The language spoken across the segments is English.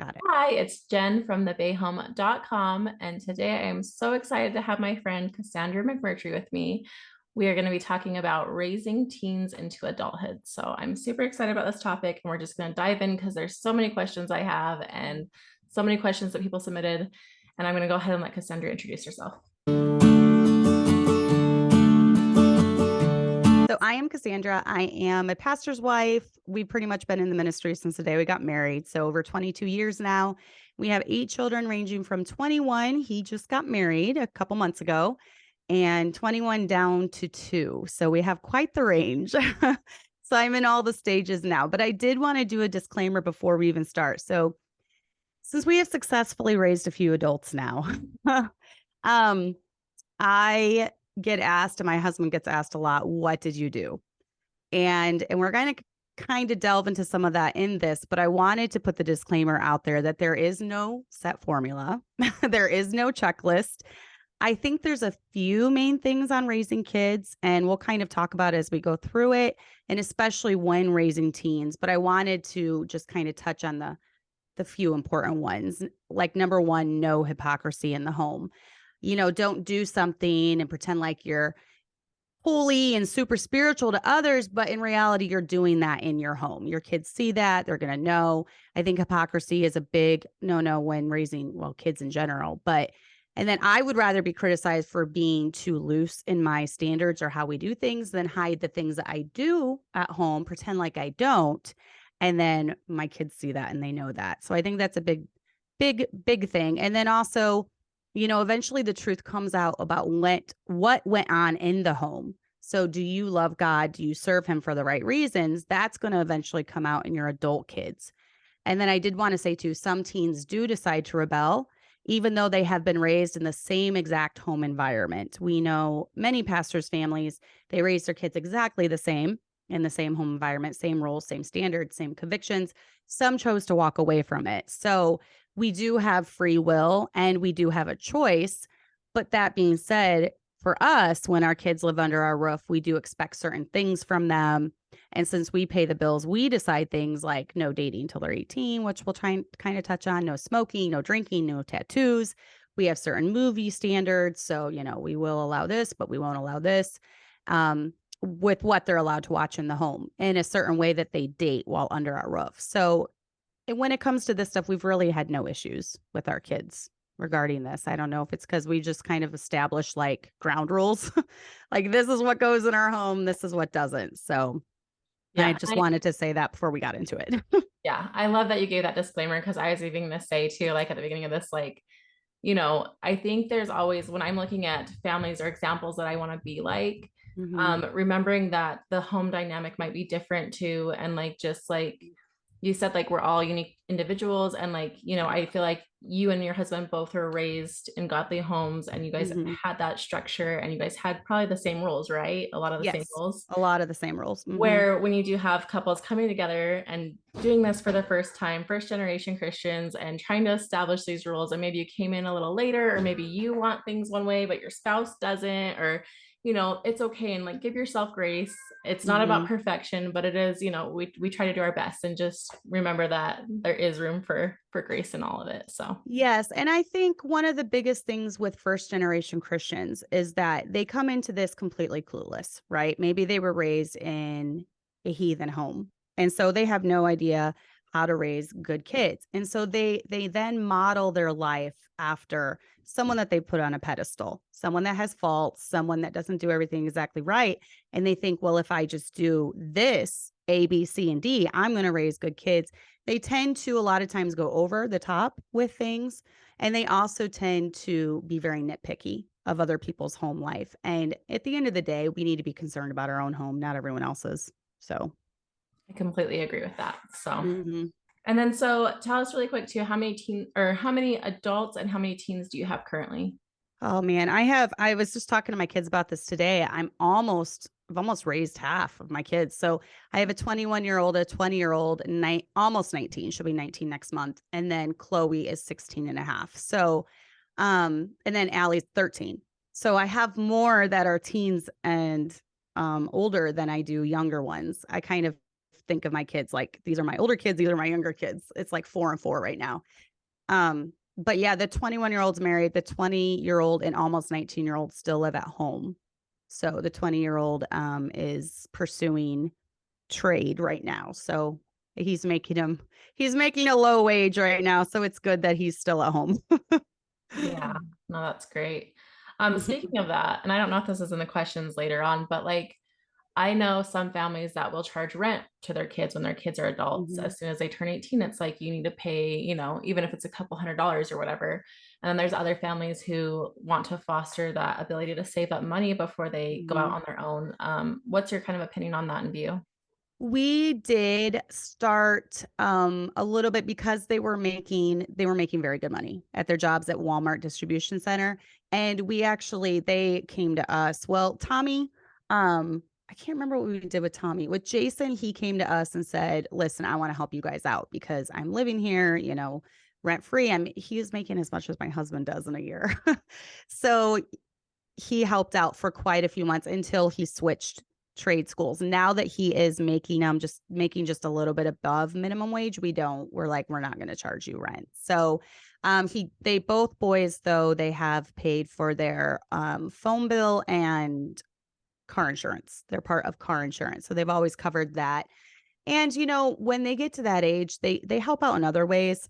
Got it. Hi, it's Jen from thebayhome.com, and today I am so excited to have my friend Cassandra McMurtry with me. We are going to be talking about raising teens into adulthood. So I'm super excited about this topic, and we're just going to dive in because there's so many questions I have and so many questions that people submitted. And I'm going to go ahead and let Cassandra introduce herself. So I am Cassandra. I am a pastor's wife. We've pretty much been in the ministry since the day we got married. So over 22 years now. We have 8 children ranging from 21. He just got married a couple months ago, and 21 down to 2. So we have quite the range. So I'm in all the stages now. But I did want to do a disclaimer before we even start. So since we have successfully raised a few adults now, um, I get asked, and my husband gets asked a lot, what did you do? And we're going to kind of delve into some of that in this, but I wanted to put the disclaimer out there that there is no set formula. There is no checklist. I think there's a few main things on raising kids, and we'll kind of talk about it as we go through it, and especially when raising teens. But I wanted to just kind of touch on the few important ones. Like number one, no hypocrisy in the home. Don't do something and pretend like you're holy and super spiritual to others, but in reality, you're doing that in your home. Your kids see that, they're going to know. I think hypocrisy is a big no when raising, well, kids in general. And then I would rather be criticized for being too loose in my standards or how we do things than hide the things that I do at home, pretend like I don't. And then my kids see that and they know that. So I think that's a big thing. And then also, eventually the truth comes out about what went on in the home. So do you love God? Do you serve him for the right reasons? That's going to eventually come out in your adult kids. And then I did want to say too, some teens do decide to rebel, even though they have been raised in the same exact home environment. We know many pastors' families, they raise their kids exactly the same in the same home environment, same rules, same standards, same convictions. Some chose to walk away from it. So we do have free will and we do have a choice. But that being said, for us, when our kids live under our roof, we do expect certain things from them. And since we pay the bills, we decide things like no dating till they're 18, which we'll try and kind of touch on, no smoking, no drinking, no tattoos. We have certain movie standards. So, we will allow this, but we won't allow this. With what they're allowed to watch in the home in a certain way that they date while under our roof. So when it comes to this stuff, we've really had no issues with our kids regarding this. I don't know if it's because we just kind of established like ground rules, like this is what goes in our home, this is what doesn't. So I Yeah, just wanted to say that before we got into it. yeah, I love that you gave that disclaimer because I was even going to say too, like at the beginning of this, I think there's always, when I'm looking at families or examples that I want to be like, Mhm. remembering that the home dynamic might be different too. And just like you said, like we're all unique individuals. And I feel like you and your husband both were raised in godly homes and you guys Mhm. had that structure and you guys had probably the same rules, right? A lot of the same Yes, rules a lot of the same rules. Mhm. where when you do have couples coming together and doing this for the first time, first generation Christians, and trying to establish these rules, and maybe you came in a little later, or maybe you want things one way, but your spouse doesn't, or it's okay, and like give yourself grace. It's not about Mhm. perfection, but it is, we try to do our best and just remember that there is room for grace in all of it. So Yes. And I think one of the biggest things with first generation Christians is that they come into this completely clueless, right? Maybe they were raised in a heathen home. And so they have no idea how to raise good kids. And so they then model their life after someone that they put on a pedestal, someone that has faults, someone that doesn't do everything exactly right. And they think, well, if I just do this, A, B, C, and D, I'm going to raise good kids. They tend to a lot of times go over the top with things, and they also tend to be very nitpicky of other people's home life. And at the end of the day, we need to be concerned about our own home, not everyone else's. So, I completely agree with that. So mhm. and then so tell us really quick too, how many how many adults and how many teens do you have currently? Oh man, I was just talking to my kids about this today. I've almost raised half of my kids. So I have a 21-year-old, a 20-year-old, and almost 19. She'll be 19 next month. And then Chloe is 16 and a half. So, and then Allie's 13. So I have more that are teens and older than I do younger ones. I kind of think of my kids like these are my older kids, these are my younger kids. It's like 4 and 4 right now. But yeah, the 21-year-old's married, the 20-year-old and almost 19-year-old still live at home. So the 20-year-old is pursuing trade right now. So he's making a low wage right now. So it's good that he's still at home. Yeah, no, that's great. Speaking of that, and I don't know if this is in the questions later on, but like I know some families that will charge rent to their kids when their kids are adults. Mhm. As soon as they turn 18, it's like you need to pay, even if it's a couple $100s or whatever. And then there's other families who want to foster that ability to save up money before they go out Mhm. on their own. What's your kind of opinion on that and view? We did start a little bit because they were making very good money at their jobs at Walmart distribution center. And they came to us. Well, Tommy, I can't remember what we did with Tommy. With Jason, he came to us and said, listen, I want to help you guys out because I'm living here, rent free. He is making as much as my husband does in a year. So he helped out for quite a few months until he switched trade schools. Now that he is making just a little bit above minimum wage, we're like, we're not going to charge you rent. So they both boys though, they have paid for their phone bill and car insurance. They're part of car insurance. So they've always covered that. And when they get to that age, they help out in other ways.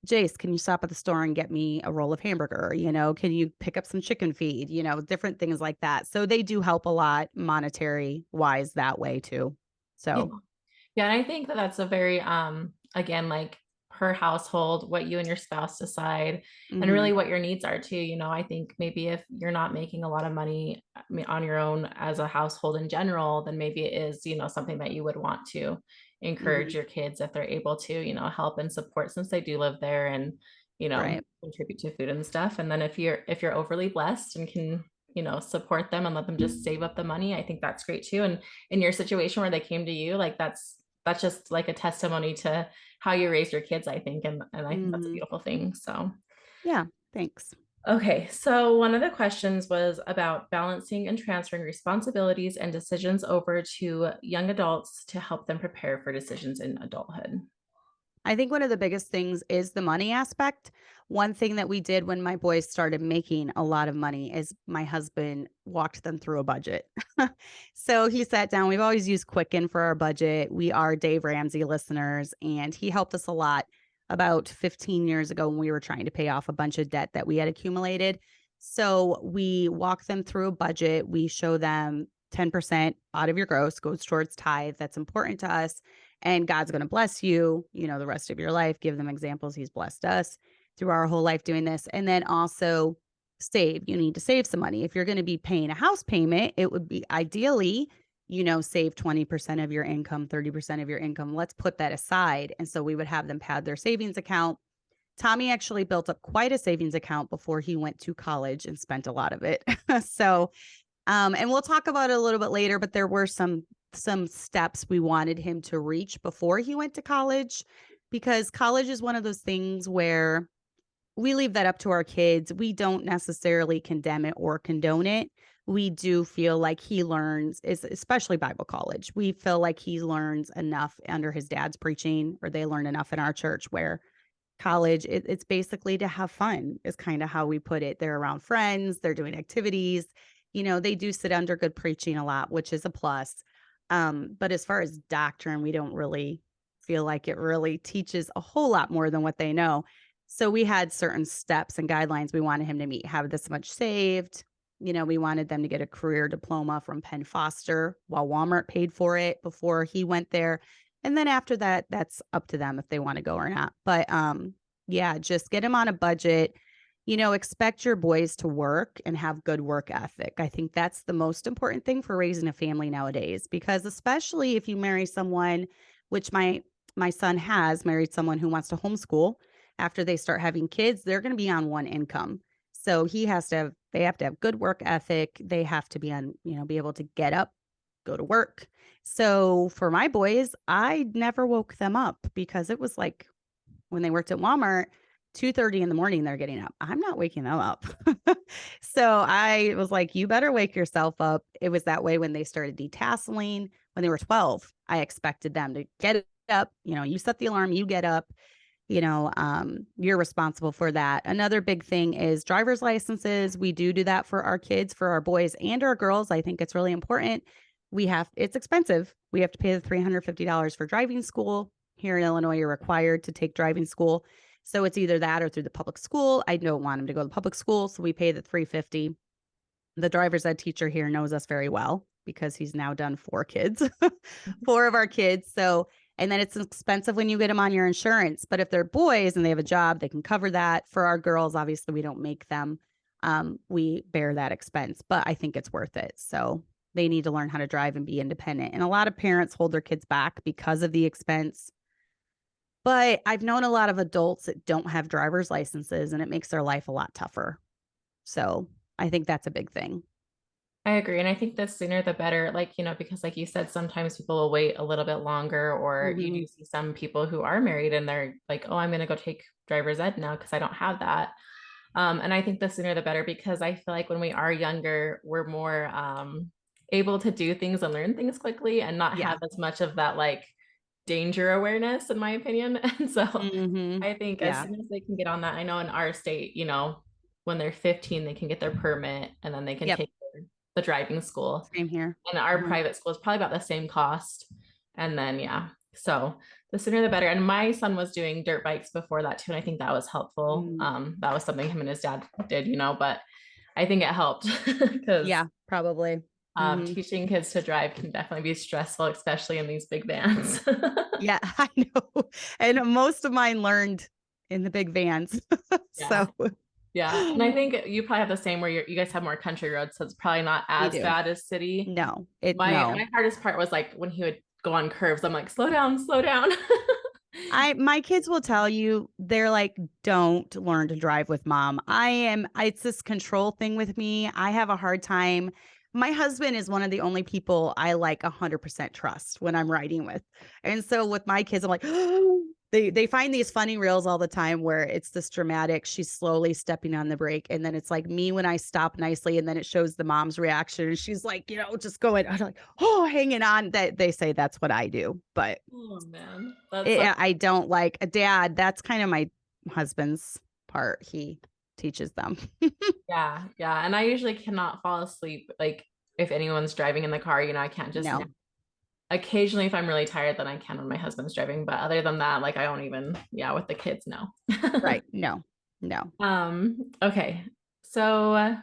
Jace, can you stop at the store and get me a roll of hamburger? Can you pick up some chicken feed? Different things like that. So they do help a lot monetary wise that way too. Yeah. So, Yeah, and I think that that's a very again like per household what you and your spouse decide and really mhm, what your needs are too. I think maybe if you're not making a lot of money on your own as a household in general, then maybe it is, something that you would want to encourage mhm, your kids if they're able to, help and support since they do live there and, right. contribute to food and stuff. And then if you're overly blessed and can, support them and let them just save up the money, I think that's great too. And in your situation where they came to you, like that's just like a testimony to how you raise your kids, I think. And I think that's a Mhm. beautiful thing. So, Yeah, thanks. okay. So, one of the questions was about balancing and transferring responsibilities and decisions over to young adults to help them prepare for decisions in adulthood. I think one of the biggest things is the money aspect. One thing that we did when my boys started making a lot of money is my husband walked them through a budget. So he sat down. We've always used Quicken for our budget. We are Dave Ramsey listeners, and he helped us a lot about 15 years ago when we were trying to pay off a bunch of debt that we had accumulated. So we walk them through a budget. We show them 10% out of your gross goes towards tithe. That's important to us and God's going to bless you, the rest of your life. Give them examples. He's blessed us through our whole life doing this. And then also save. You need to save some money. If you're going to be paying a house payment, it would be ideally, save 20% of your income, 30% of your income. Let's put that aside. And so we would have them pad their savings account. Tommy actually built up quite a savings account before he went to college and spent a lot of it. So and we'll talk about it a little bit later, but there were some steps we wanted him to reach before he went to college because college is one of those things where we leave that up to our kids. We don't necessarily condemn it or condone it. We do feel like he learns, especially Bible college. We feel like he learns enough under his dad's preaching, or they learn enough in our church where college, it's basically to have fun, is kind of how we put it. They're around friends, they're doing activities. They do sit under good preaching a lot, which is a plus. But as far as doctrine, we don't really feel like it really teaches a whole lot more than what they know. So we had certain steps and guidelines we wanted him to meet, have this much saved. We wanted them to get a career diploma from Penn Foster while Walmart paid for it before he went there. And then after that, that's up to them if they want to go or not. But yeah, just get them on a budget. Expect your boys to work and have good work ethic. I think that's the most important thing for raising a family nowadays, because especially if you marry someone, which my son has married someone who wants to homeschool after they start having kids, they're going to be on one income. So they have to have good work ethic. They have to be on, be able to get up, go to work. So for my boys, I never woke them up because it was like when they worked at Walmart, 2:30 in the morning, they're getting up. I'm not waking them up. So I was like, you better wake yourself up. It was that way when they started detasseling, when they were 12, I expected them to get up. You set the alarm, you get up, you're responsible for that. Another big thing is driver's licenses. We do that for our kids, for our boys and our girls. I think it's really important. It's expensive. We have to pay the $350 for driving school. Here in Illinois, you're required to take driving school. So it's either that or through the public school. I don't want them to go to public school, so we pay the $350. The driver's ed teacher here knows us very well because he's now done 4 kids, 4 of our kids. So, and then it's expensive when you get them on your insurance. But if they're boys and they have a job, they can cover that. For our girls, obviously, we don't make them. We bear that expense, but I think it's worth it. So they need to learn how to drive and be independent. And a lot of parents hold their kids back because of the expense. But I've known a lot of adults that don't have driver's licenses, and it makes their life a lot tougher. So I think that's a big thing. I agree. And I think the sooner the better, because like you said, sometimes people will wait a little bit longer, or you do see some people who are married and they're like, oh, I'm going to go take driver's ed now because I don't have that. And I think the sooner the better, because I feel like when we are younger, we're more able to do things and learn things quickly and not have as much of that danger awareness, in my opinion. And so I think as soon as they can get on that, I know in our state, when they're 15, they can get their permit and then they can take the driving school. Same here. And our private school is probably about the same cost. And then, so the sooner the better. And my son was doing dirt bikes before that too. And I think that was helpful. That was something him and his dad did, but I think it helped because probably. Teaching kids to drive can definitely be stressful, especially in these big vans. Yeah, I know. And most of mine learned in the big vans. So yeah. And I think you probably have the same where you guys have more country roads, so it's probably not as bad as city. No, my hardest part was when he would go on curves, I'm like, slow down, slow down. My kids will tell you, they're like, don't learn to drive with mom. It's this control thing with me. I have a hard time. My husband is one of the only people I 100% trust when I'm riding with. And so with my kids, I'm like, they find these funny reels all the time where it's this dramatic, she's slowly stepping on the brake. And then it's like me when I stop nicely, and then it shows the mom's reaction. And she's like, just going, I'm like, hanging on. That they say that's what I do. But oh man, I don't like a dad. That's kind of my husband's part. He teaches them. Yeah. And I usually cannot fall asleep. If anyone's driving in the car, I can't just nap. Occasionally, if I'm really tired, then I can when my husband's driving. But other than that, I don't even, with the kids, no. Right. No. Okay. So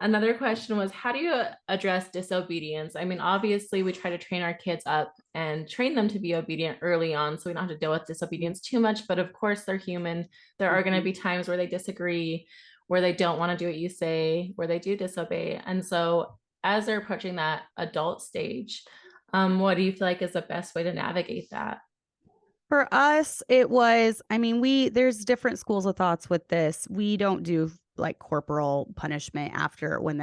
another question was, how do you address disobedience? I mean, obviously we try to train our kids up and train them to be obedient early on, so we don't have to deal with disobedience too much. But of course, they're human. There are going to be times where they disagree, where they don't want to do what you say, where they do disobey. And so as they're approaching that adult stage, what do you feel like is the best way to navigate that? For us, it was, there's different schools of thoughts with this. We don't do corporal punishment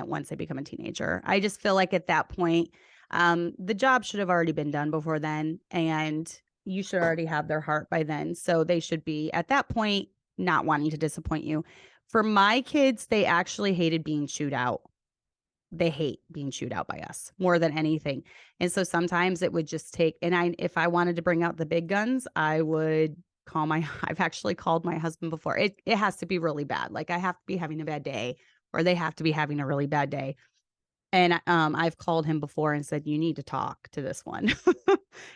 once they become a teenager. I just feel like at that point, the job should have already been done before then, and you should already have their heart by then. So they should be at that point not wanting to disappoint you. For my kids, they actually hated being chewed out. They hate being chewed out by us more than anything. And so sometimes it would just take, if I wanted to bring out the big guns, I would I've actually called my husband before. It has to be really bad. I have to be having a bad day, or they have to be having a really bad day. And I've called him before and said, you need to talk to this one.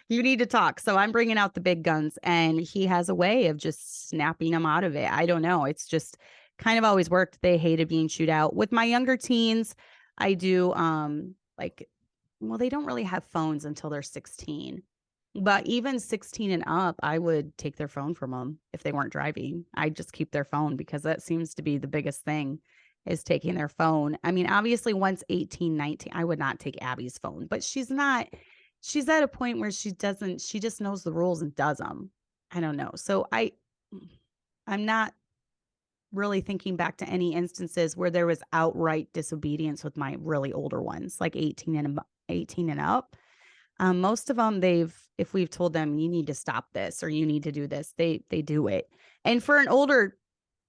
You need to talk. So I'm bringing out the big guns, and he has a way of just snapping them out of it. I don't know. It's just kind of always worked. They hated being chewed out. With my younger teens, I do they don't really have phones until they're 16. But even 16 and up, I would take their phone from them if they weren't driving. I'd just keep their phone, because that seems to be the biggest thing, is taking their phone. Obviously once 18, 19, I would not take Abby's phone, but she's at a point where she just knows the rules and does them. I don't know. So I'm not really thinking back to any instances where there was outright disobedience with my really older ones, 18 and up. Most of them, if we've told them, you need to stop this or you need to do this, they do it. And for an older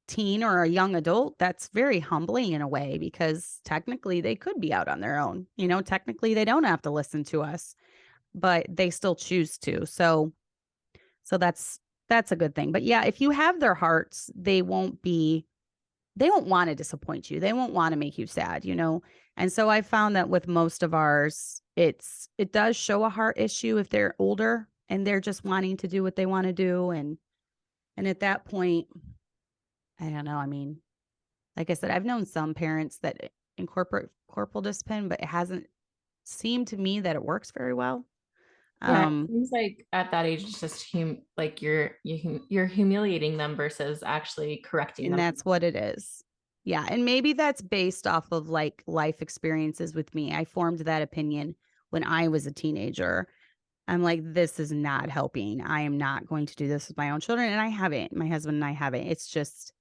teen or a young adult, that's very humbling in a way, because technically they could be out on their own. Technically they don't have to listen to us. but they still choose to. So that's a good thing. But yeah, if you have their hearts, they won't want to disappoint you. They won't want to make you sad, you know? And so I found that with most of ours, it does show a heart issue if they're older and they're just wanting to do what they want to do. And at that point, I don't know. I mean, like I said, I've known some parents that incorporate corporal discipline, but it hasn't seemed to me that it works very well. Yeah, it Um, seems like at that age, it's just like you're humiliating them versus actually correcting and them. that's what it is. Yeah. And maybe that's based off of like life experiences with me. I formed that opinion when I was a teenager. I'm like, this is not helping. I am not going to do this with my own children. And I haven't. My husband and I haven't. It's just,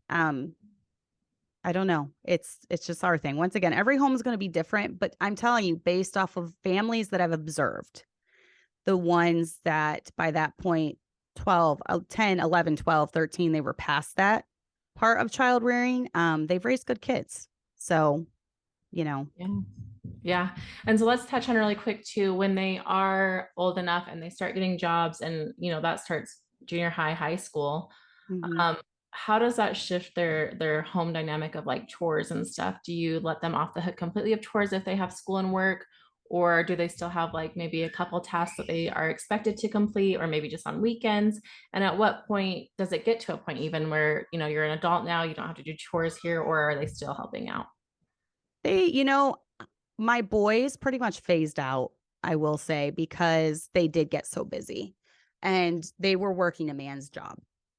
um, I don't know. It's just our thing. Once again, every home is going to be different, but I'm telling you, based off of families that I've observed, the ones that by that point, 12, 10, 11, 12, 13, they were past that part of child rearing. They've raised good kids. So, you know, Yeah. Yeah. And so let's touch on really quick too, when they are old enough and they start getting jobs and, that starts junior high, high school. mhm. Um, how does that shift their home dynamic of like chores and stuff? Do you let them off the hook completely of chores if they have school and work? Or do they still have like maybe a couple tasks that they are expected to complete, or maybe just on weekends? And at what point does it get to a point even where, you're an adult now, you don't have to do chores here, or are they still helping out? My boys pretty much phased out, I will say, because they did get so busy and they were working a man's job.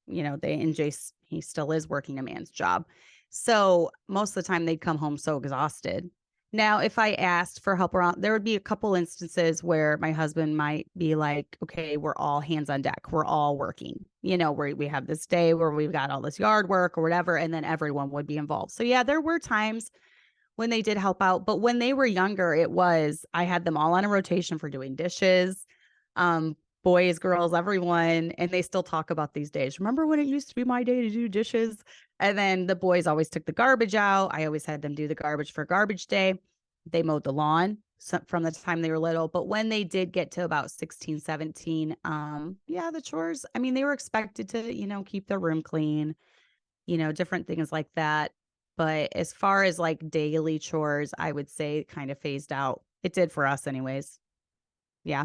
And Jace, he still is working a man's job. So most of the time they'd come home so exhausted. Now, if I asked for help around, there would be a couple instances where my husband might be like, okay, we're all hands on deck. We're all working, where we have this day where we've got all this yard work or whatever, and then everyone would be involved. So yeah, there were times when they did help out. But when they were younger, I had them all on a rotation for doing dishes, boys, girls, everyone. And they still talk about these days. Remember when it used to be my day to do dishes? And then the boys always took the garbage out. I always had them do the garbage for garbage day. They mowed the lawn from the time they were little. But when they did get to about 16, 17, yeah, the chores, I mean, they were expected to, keep their room clean, different things like that. But as far as like daily chores, I would say it kind of phased out. It did for us, anyways. Yeah.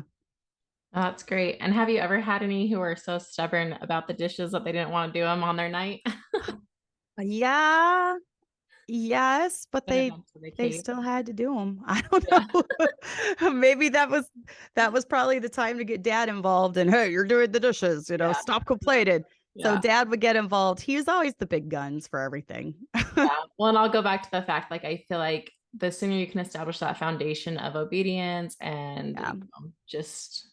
Oh, that's great. And have you ever had any who are so stubborn about the dishes that they didn't want to do them on their night? Yeah. Yes, but But they eventually they they cave. still had to do them. I don't Yeah. know. Maybe that was probably the time to get dad involved and hey, you're doing the dishes, Yeah. stop complaining. So Yeah. dad would get involved. He was always the big guns for everything. Yeah. Well, and I'll go back to the fact, like, I feel like the sooner you can establish that foundation of obedience and, Yeah. just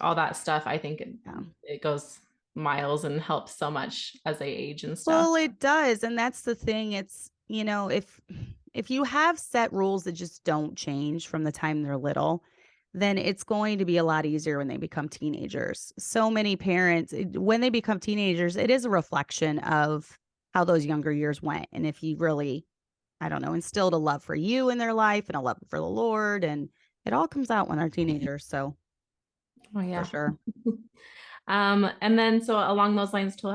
all that stuff, I think Yeah. it goes miles and helps so much as they age and stuff. Well, it does, and that's the thing. It's, if you have set rules that just don't change from the time they're little, then it's going to be a lot easier when they become teenagers. So many parents, when they become teenagers, it is a reflection of how those younger years went. And if you really, I don't know, instilled a love for you in their life and a love for the Lord, and it all comes out when they're teenagers. So Oh, for yeah. sure. And then so along those lines to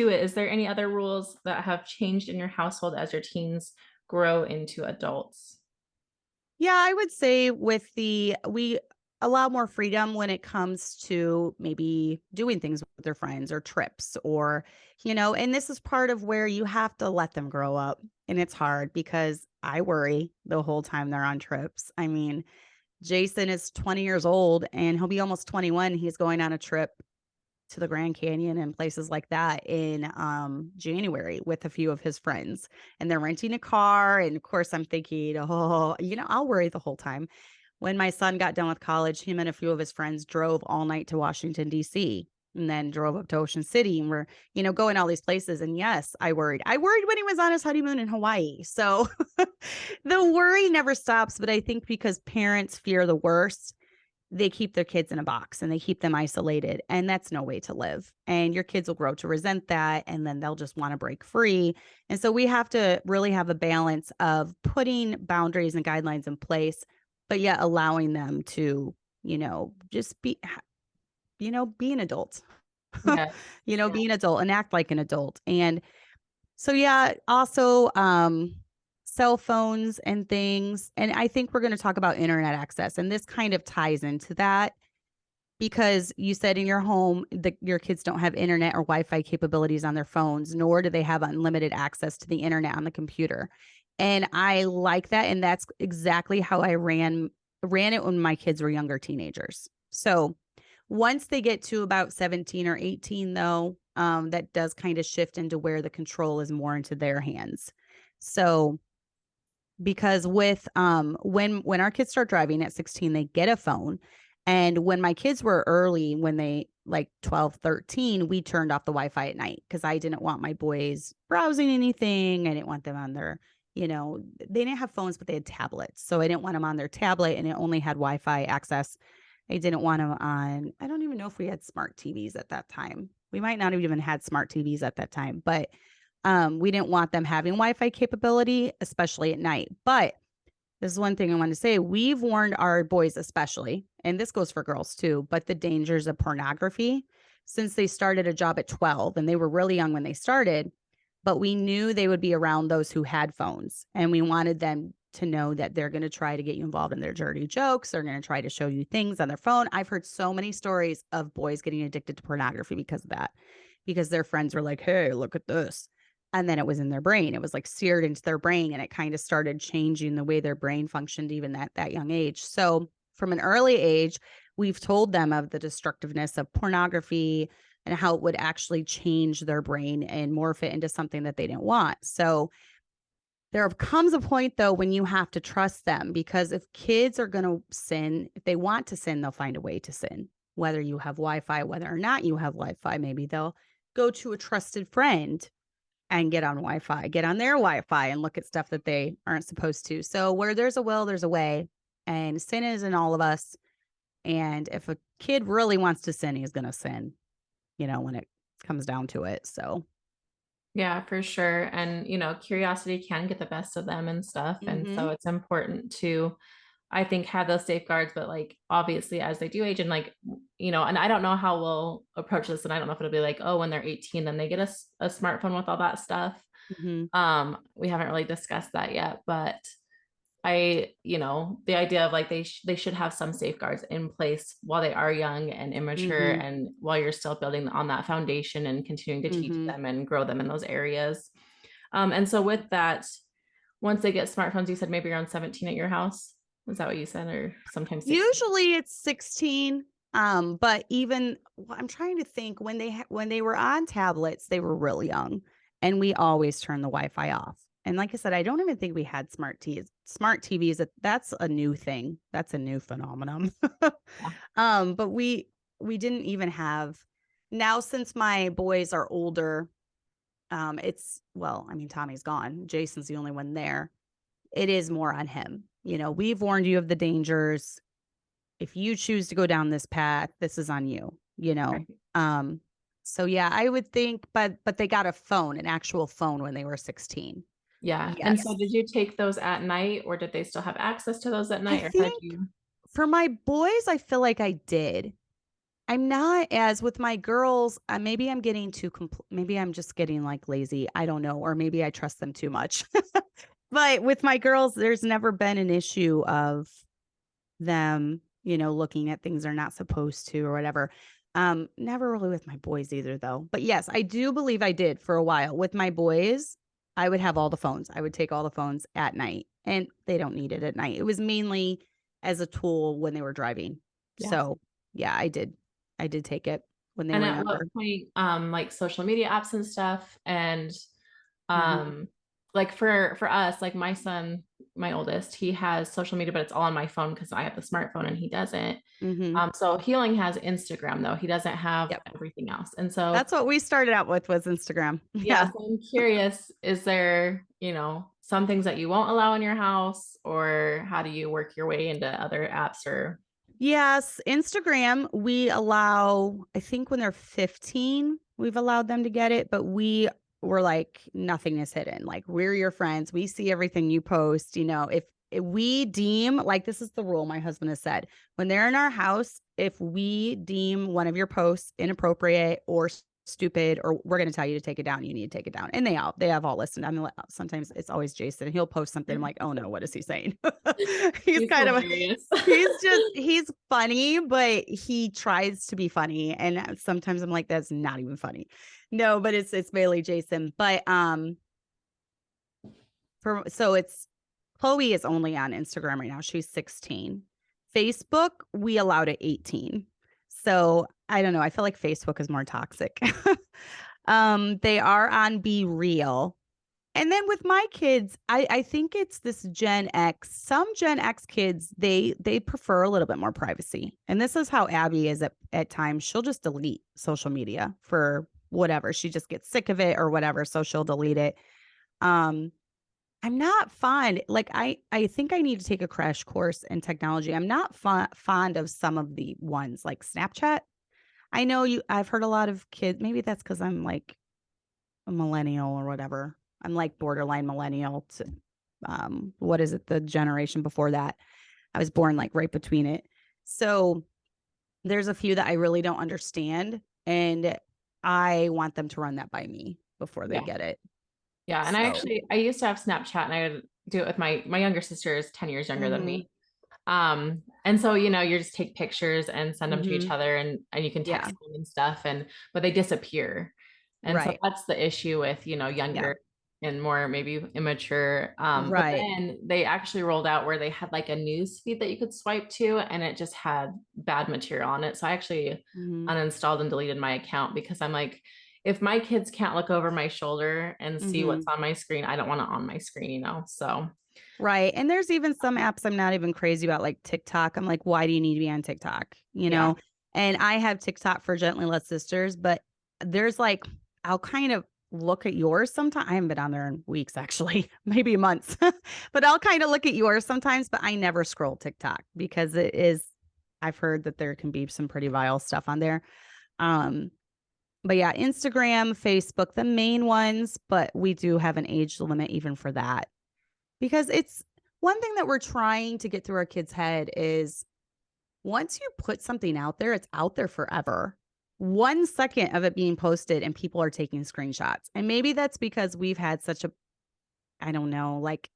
it, is there any other rules that have changed in your household as your teens grow into adults? Yeah, I would say we allow more freedom when it comes to maybe doing things with their friends or trips or, and this is part of where you have to let them grow up. And it's hard because I worry the whole time they're on trips. I mean, Jason is 20 years old and he'll be almost 21. He's going on a trip to the Grand Canyon and places like that in January with a few of his friends. And they're renting a car. And of course, I'm thinking, oh, I'll worry the whole time. When my son got done with college, him and a few of his friends drove all night to Washington, D.C. and then drove up to Ocean City and we're, going all these places. And yes, I worried. I worried when he was on his honeymoon in Hawaii. So the worry never stops. But I think because parents fear the worst, they keep their kids in a box and they keep them isolated. And that's no way to live. And your kids will grow to resent that. And then they'll just want to break free. And so we have to really have a balance of putting boundaries and guidelines in place, but yet allowing them to, just be an adult, Yeah. be an adult and act like an adult. And so, yeah, also, cell phones and things. And I think we're going to talk about internet access. And this kind of ties into that because you said in your home that your kids don't have internet or Wi-Fi capabilities on their phones, nor do they have unlimited access to the internet on the computer. And I like that. And that's exactly how I ran it when my kids were younger teenagers. So once they get to about 17 or 18, though, that does kind of shift into where the control is more into their hands. So because with when our kids start driving at 16, they get a phone. And when my kids were early, when they like 12, 13, we turned off the Wi-Fi at night because I didn't want my boys browsing anything. I didn't want them on their, they didn't have phones, but they had tablets. So I didn't want them on their tablet and it only had Wi-Fi access. I didn't want them on, I don't even know if we had smart TVs at that time. We might not have even had smart TVs at that time, but we didn't want them having Wi-Fi capability, especially at night. But this is one thing I want to say. We've warned our boys, especially, and this goes for girls too, but the dangers of pornography since they started a job at 12 and they were really young when they started, but we knew they would be around those who had phones and we wanted them to know that they're going to try to get you involved in their dirty jokes. They're going to try to show you things on their phone. I've heard so many stories of boys getting addicted to pornography because of that, because their friends were like, hey, look at this. And then it was in their brain. It was like seared into their brain and it kind of started changing the way their brain functioned even at that young age. So from an early age, we've told them of the destructiveness of pornography and how it would actually change their brain and morph it into something that they didn't want. So there comes a point, though, when you have to trust them, because if kids are going to sin, if they want to sin, they'll find a way to sin, whether you have Wi-Fi, whether or not you have Wi-Fi. Maybe they'll go to a trusted friend and get on Wi-Fi, get on their Wi-Fi and look at stuff that they aren't supposed to. So where there's a will, there's a way, and sin is in all of us. And if a kid really wants to sin, he's going to sin, when it comes down to it. So, Yeah, for sure. And, curiosity can get the best of them and stuff. And mm-hmm, so it's important to, I think, have those safeguards, but like obviously as they do age and like, and I don't know how we'll approach this. And I don't know if it'll be like, oh, when they're 18, then they get a smartphone with all that stuff. mm-hmm, We haven't really discussed that yet, but the idea of like they should have some safeguards in place while they are young and immature mm-hmm, and while you're still building on that foundation and continuing to teach mm-hmm. them and grow them in those areas. And so with that, once they get smartphones, you said maybe around 17 at your house. Is that what you said? Or sometimes 16? Usually it's 16. But even I'm trying to think when they were on tablets, they were really young and we always turned the Wi-Fi off. And like I said, I don't even think we had smart TVs. That's a new thing. That's a new phenomenon. Yeah. But we didn't even have now since my boys are older. Tommy's gone. Jason's the only one there. It is more on him. We've warned you of the dangers. If you choose to go down this path, this is on you, Right. Um, so yeah, I would think, but they got a phone, an actual phone when they were 16. Yeah. And Yes. so did you take those at night or did they still have access to those at I night or how did think you? for my boys, I feel like I did. I'm not as with my girls. Maybe I'm getting maybe I'm just getting like lazy. I don't know. Or maybe I trust them too much. But with my girls, there's never been an issue of them, looking at things they're not supposed to or whatever. Never really with my boys either, though. But yes, I do believe I did for a while. With my boys, I would have all the phones. I would take all the phones at night, and they don't need it at night. It was mainly as a tool when they were driving. Yeah. So yeah, I did. I did take it when they And were at what younger. point, like social media apps and stuff, and Hmm. um, like for us, like my son, my oldest, he has social media, but it's all on my phone because I have the smartphone and he doesn't. Hmm. So he only has Instagram though. He doesn't have Yep. everything else. And so That's what we started out with was Instagram. yeah, Yeah. so I'm curious, is there, some things that you won't allow in your house, or how do you work your way into other apps or Yes, Instagram, we allow, I think when they're 15, we've allowed them to get it, but we were like, nothing is hidden. Like, we're your friends. We see everything you post. If we deem, like, this is the rule my husband has said, when they're in our house, if we deem one of your posts inappropriate or stupid, or we're going to tell you to take it down, you need to take it down. And they have all listened. I mean, sometimes it's always Jason. He'll post something. I'm like, oh no, what is he saying? He's He's kind of, hilarious. he's funny, but he tries to be funny. And sometimes I'm like, that's not even funny. No, but it's mainly Jason. But, so it's Chloe is only on Instagram right now. She's 16. Facebook, we allowed at 18. So I don't know. I feel like Facebook is more toxic. They are on Be Real. And then with my kids, I think it's this Gen X. Some Gen X kids, they prefer a little bit more privacy. And this is how Abby is at times. She'll just delete social media for whatever. She just gets sick of it or whatever. So she'll delete it. I'm not fond, like, I think I need to take a crash course in technology. I'm not fond of some of the ones like Snapchat. I know I've heard a lot of kids, maybe that's because I'm like a millennial or whatever. I'm like borderline millennial to, what is it? The generation before that. I was born like right between it. So there's a few that I really don't understand. And I want them to run that by me before they Yeah. get it. Yeah. And So, I used to have Snapchat and I would do it with my younger sister is 10 years younger than mhm, me. And so, you just take pictures and send them to each mhm, other and you can yeah, text them and stuff but they disappear. And so right. that's the issue with, Yeah. younger and more maybe immature. But Right. then they actually rolled out where they had like a news feed that you could swipe to and it just had bad material on it. So I actually Mhm. uninstalled and deleted my account because I'm like, if my kids can't look over my shoulder and see what's Mhm. on my screen, I don't want it on my screen. So Right. And there's even some apps I'm not even crazy about, like TikTok. I'm like, why do you need to be on TikTok? You yeah, know? And I have TikTok for Gently Led Sisters, but there's like, I'll kind of look at yours sometimes. I haven't been on there in weeks, actually, maybe months, but I'll kind of look at yours sometimes, but I never scroll TikTok because I've heard that there can be some pretty vile stuff on there. Um, but yeah, Instagram, Facebook, the main ones, but we do have an age limit even for that. Because it's one thing that we're trying to get through our kids' head is once you put something out there, it's out there forever. 1 second of it being posted and people are taking screenshots. And maybe that's because we've had such a, I don't know, like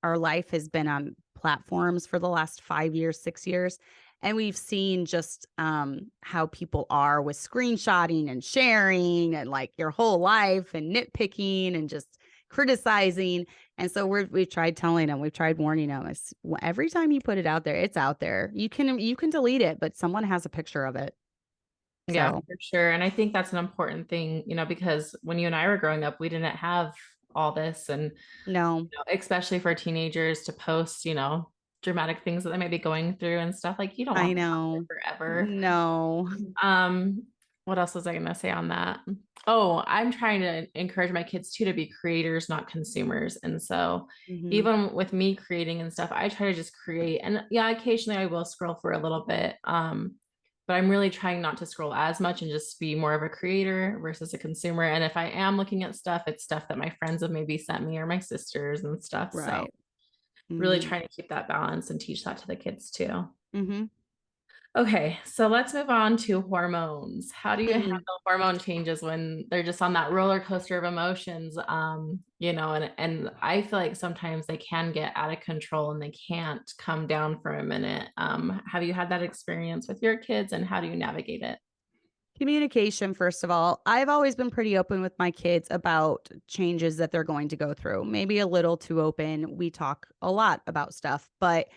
our life has been on platforms for the last 5 years, 6 years. And we've seen just how people are with screenshotting and sharing and like your whole life and nitpicking and just criticizing. And so we've tried telling them, we've tried warning them. Every time you put it out there, it's out there. You can delete it, but someone has a picture of it. yeah, So for sure. And I think that's an important thing, because when you and I were growing up, we didn't have all this. And no, especially for teenagers to post, dramatic things that they may be going through and stuff, like you don't I want that out know. there forever. No. Um, what else was I gonna say on that? Oh, I'm trying to encourage my kids too to be creators, not consumers. And so Hmm. even with me creating and stuff, I try to just create. And yeah, occasionally I will scroll for a little bit. But I'm really trying not to scroll as much and just be more of a creator versus a consumer. And if I am looking at stuff, it's stuff that my friends have maybe sent me or my sisters and stuff. So Right. really Hmm. trying to keep that balance and teach that to the kids too. Hmm. Okay, so let's move on to hormones. How do you handle hormone changes when they're just on that roller coaster of emotions? And I feel like sometimes they can get out of control and they can't come down for a minute. Have you had that experience with your kids and how do you navigate it? Communication, first of all. I've always been pretty open with my kids about changes that they're going to go through. Maybe a little too open. We talk a lot about stuff, but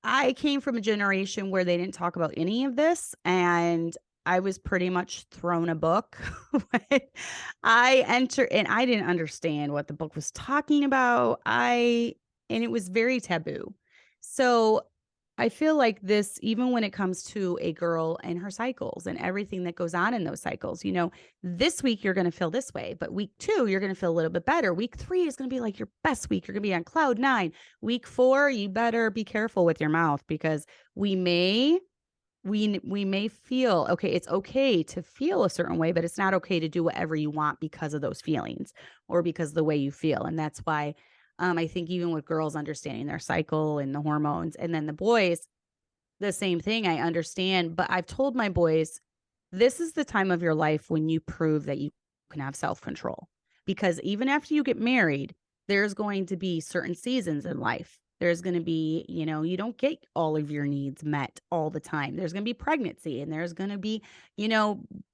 I came from a generation where they didn't talk about any of this. And I was pretty much thrown a book when I entered, and I didn't understand what the book was talking about. And it was very taboo. So I feel like this, even when it comes to a girl and her cycles and everything that goes on in those cycles, this week you're going to feel this way, but week 2, you're going to feel a little bit better. Week 3 is going to be like your best week. You're going to be on cloud 9. Week 4, you better be careful with your mouth because we may feel okay. It's okay to feel a certain way, but it's not okay to do whatever you want because of those feelings or because of the way you feel. And that's why I think even with girls understanding their cycle and the hormones, and then the boys, the same thing. I understand, but I've told my boys, this is the time of your life when you prove that you can have self control. Because even after you get married, there's going to be certain seasons in life. There's going to be, you don't get all of your needs met all the time. There's going to be pregnancy and there's going to be,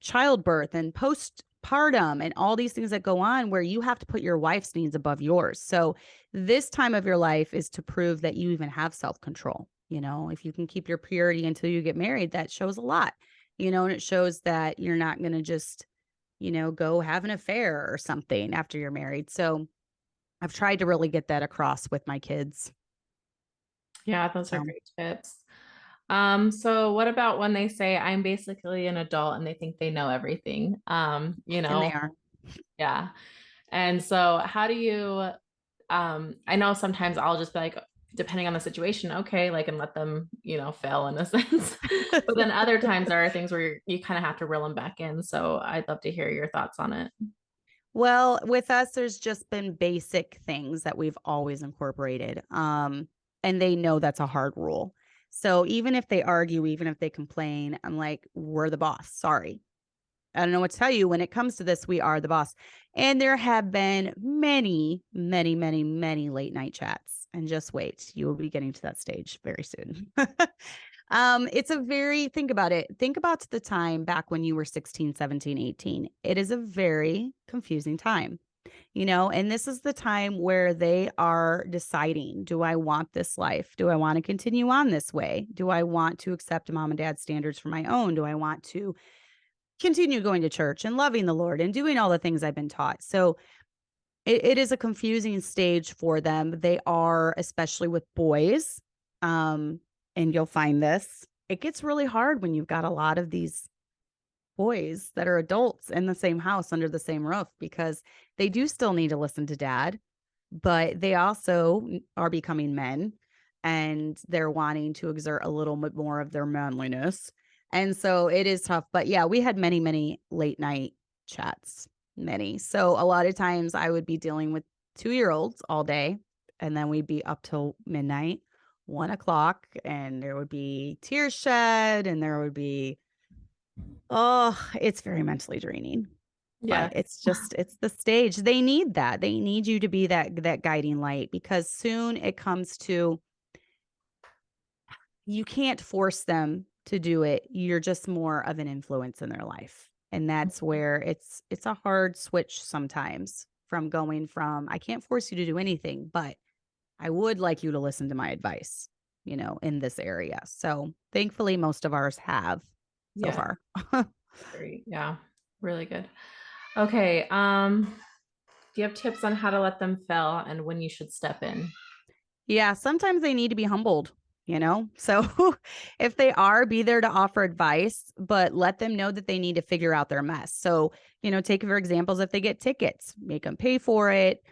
childbirth and postpartum and all these things that go on where you have to put your wife's needs above yours. So, this time of your life is to prove that you even have self control. If you can keep your purity until you get married, that shows a lot, and it shows that you're not going to just, go have an affair or something after you're married. So I've tried to really get that across with my kids. Yeah, those are So, great tips. So what about when they say I'm basically an adult and they think they know everything? and they are. Yeah. And so how do you I know sometimes I'll just be like, depending on the situation, okay, like, and let them, fail in a sense. But then other times there are things where you kind of have to reel them back in. So I'd love to hear your thoughts on it. Well, with us, there's just been basic things that we've always incorporated. And they know that's a hard rule. So even if they argue, even if they complain, I'm like, we're the boss. Sorry. I don't know what to tell you. When it comes to this, we are the boss. And there have been many, many, many, many late night chats. And just wait, you will be getting to that stage very soon. It's a very, think about it. Think about the time back when you were 16, 17, 18. It is a very confusing time, and this is the time where they are deciding, do I want this life? Do I want to continue on this way? Do I want to accept mom and dad's standards for my own? Do I want to continue going to church and loving the Lord and doing all the things I've been taught? So it is a confusing stage for them. They are, especially with boys. Um, and you'll find this, it gets really hard when you've got a lot of these boys that are adults in the same house under the same roof because they do still need to listen to dad, but they also are becoming men and they're wanting to exert a little bit more of their manliness. And so it is tough. But yeah, we had many, many late night chats, many. So a lot of times I would be dealing with 2 year olds all day, and then we'd be up till midnight, 1 o'clock, and there would be tears shed, and there would be, oh, it's very mentally draining. But Yeah. it's the stage. They need that. They need you to be that guiding light because soon it comes to, you can't force them to do it. You're just more of an influence in their life. And that's where it's a hard switch sometimes from going from, I can't force you to do anything, but I would like you to listen to my advice, in this area. So thankfully most of ours have so Yeah. far. Great. Yeah. Really good. Okay. Do you have tips on how to let them fail and when you should step in? Yeah, sometimes they need to be humbled, So if they are, be there to offer advice, but let them know that they need to figure out their mess. So, take for examples, if they get tickets, make them pay for it,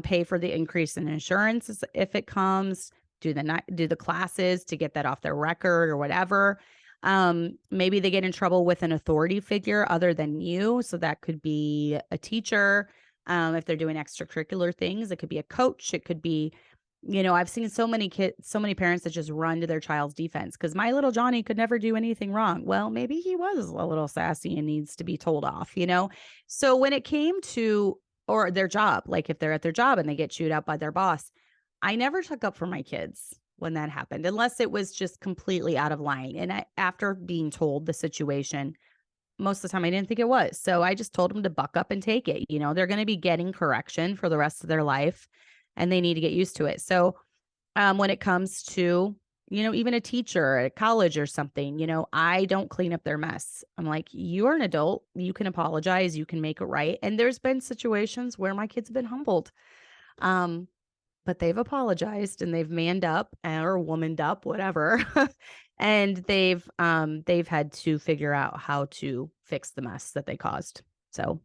pay for the increase in insurance if it comes, do the classes to get that off their record or whatever. Maybe they get in trouble with an authority figure other than you. So that could be a teacher. If they're doing extracurricular things, it could be a coach, it could be, I've seen so many kids, so many parents that just run to their child's defense because my little Johnny could never do anything wrong. Well, maybe he was a little sassy and needs to be told off. So when it came to, or their job, like if they're at their job and they get chewed out by their boss, I never took up for my kids when that happened, unless it was just completely out of line. And after being told the situation, most of the time I didn't think it was. So I just told them to buck up and take it. They're going to be getting correction for the rest of their life and they need to get used to it. So when it comes to, even a teacher at college or something, I don't clean up their mess. I'm like, you're an adult. You can apologize. You can make it right. And there's been situations where my kids have been humbled. But they've apologized and they've manned up or womaned up, whatever. And they've had to figure out how to fix the mess that they caused. So,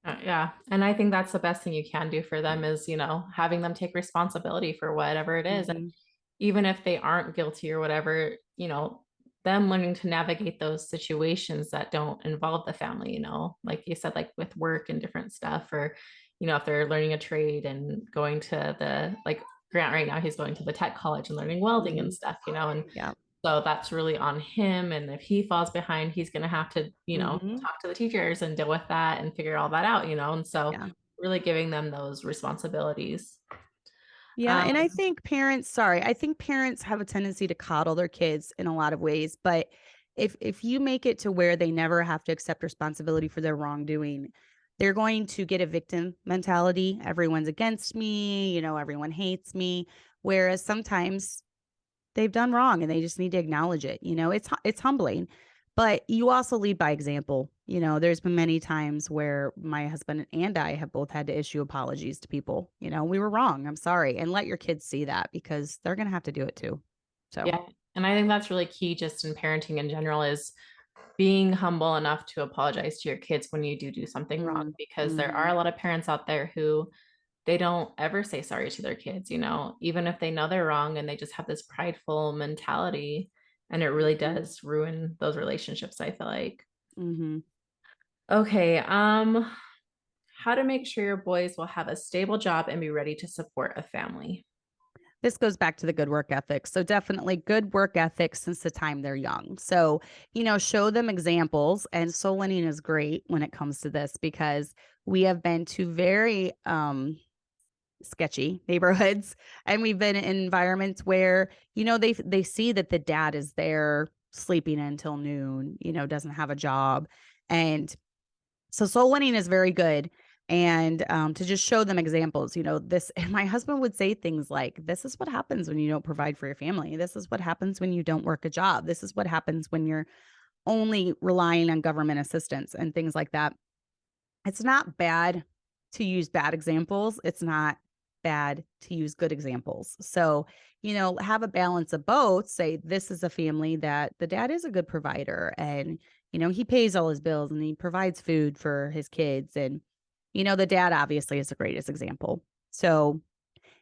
Yeah. And I think that's the best thing you can do for them is, having them take responsibility for whatever it is. And mhm. even if they aren't guilty or whatever, them learning to navigate those situations that don't involve the family, like you said, like with work and different stuff, or, if they're learning a trade and going to the, like Grant right now, he's going to the tech college and learning welding and Mhm. stuff, and Yeah. so that's really on him. And if he falls behind, he's going to have to, Mhm. talk to the teachers and deal with that and figure all that out, and so Yeah. really giving them those responsibilities. Yeah, Um, and I think parents have a tendency to coddle their kids in a lot of ways, but if you make it to where they never have to accept responsibility for their wrongdoing, they're going to get a victim mentality. Everyone's against me, everyone hates me. Whereas sometimes they've done wrong and they just need to acknowledge it. It's humbling, but you also lead by example. There's been many times where my husband and I have both had to issue apologies to people. We were wrong. I'm sorry. And let your kids see that because they're going to have to do it too. So, yeah. And I think that's really key just in parenting in general is being humble enough to apologize to your kids when you do something wrong, because there are mm-hmm, a lot of parents out there who they don't ever say sorry to their kids, even if they know they're wrong, and they just have this prideful mentality, and it really does ruin those relationships, I feel like. mm-hmm. Okay, how to make sure your boys will have a stable job and be ready to support a family. This goes back to the good work ethic. So definitely good work ethic since the time they're young. So, show them examples. And soul winning is great when it comes to this because we have been to very sketchy neighborhoods and we've been in environments where they see that the dad is there sleeping until noon, doesn't have a job. And so soul winning is very good. And to just show them examples, this, and my husband would say things like, this is what happens when you don't provide for your family. This is what happens when you don't work a job. This is what happens when you're only relying on government assistance and things like that. It's not bad to use bad examples. It's not bad to use good examples. So, have a balance of both. Say, this is a family that the dad is a good provider and, he pays all his bills and he provides food for his kids. And, the dad obviously is the greatest example. So,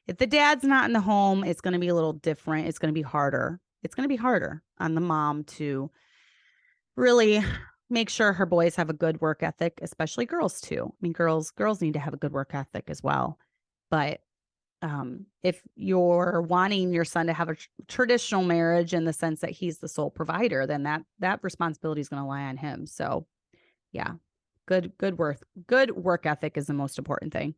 if the dad's not in the home, it's going to be a little different. It's going to be harder. It's going to be harder on the mom to really make sure her boys have a good work ethic, especially girls too. I mean, girls need to have a good work ethic as well. But if you're wanting your son to have a traditional marriage in the sense that he's the sole provider, then that responsibility is going to lie on him. So, yeah, good work ethic is the most important thing.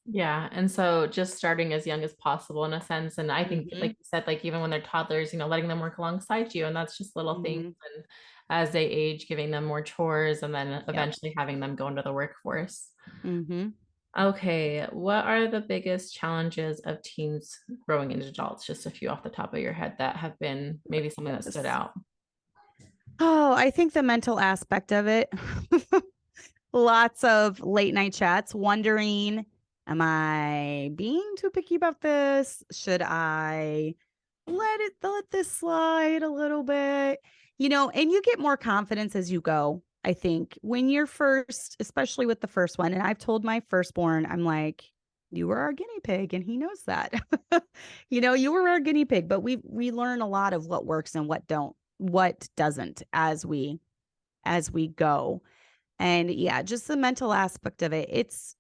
Yeah. And so just starting as young as possible in a sense. And I think, like Hmm. you said, like even when they're toddlers, letting them work alongside you. And that's just little things. Hmm. And as they age, giving them more chores and then Yep. eventually having them go into the workforce. Hmm. Okay. What are the biggest challenges of teens growing into adults? Just a few off the top of your head that have been maybe something that stood Yes. out. Oh, I think the mental aspect of it. Lots of late night chats, wondering, am I being too picky about this? Should I let this slide a little bit? And you get more confidence as you go. I think when you're first, especially with the first one, and I've told my firstborn, I'm like, you were our guinea pig, and he knows that. You were our guinea pig, but we learn a lot of what works and what doesn't as we go. And yeah, just the mental aspect of it. It's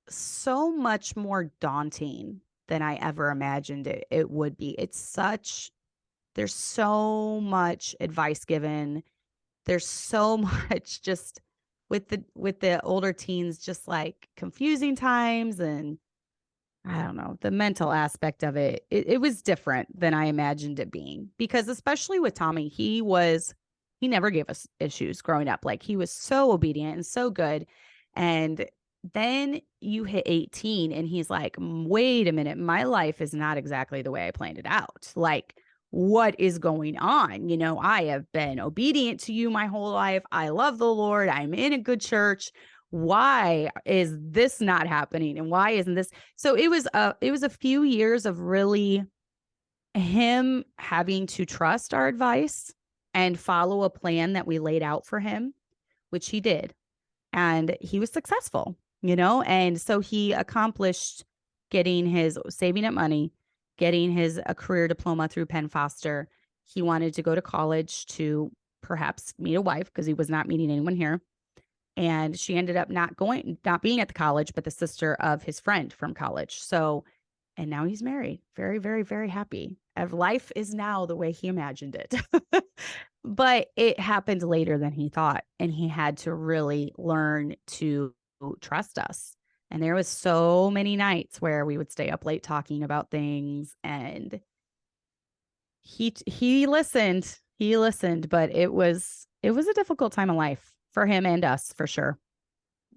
so much more daunting than I ever imagined it would be. There's so much advice given. There's so much just with the older teens, just like confusing times and I don't know, the mental aspect of it was different than I imagined it being. Because especially with Tommy, he never gave us issues growing up. Like he was so obedient and so good. And then you hit 18 and he's like, wait a minute, my life is not exactly the way I planned it out. Like, what is going on? I have been obedient to you my whole life. I love the Lord. I'm in a good church. Why is this not happening? And why isn't this? So it was a few years of really him having to trust our advice and follow a plan that we laid out for him, which he did. And he was successful, and so he accomplished getting his saving up money, getting his a career diploma through Penn Foster. He wanted to go to college to perhaps meet a wife because he was not meeting anyone here. and she ended up not being at the college, but the sister of his friend from college. So, and now he's married. Very, very, very happy. Life is now the way he imagined it. But it happened later than he thought. And he had to really learn to trust us. And there was so many nights where we would stay up late talking about things, and he listened. He listened, but it was a difficult time of life for him and us for sure.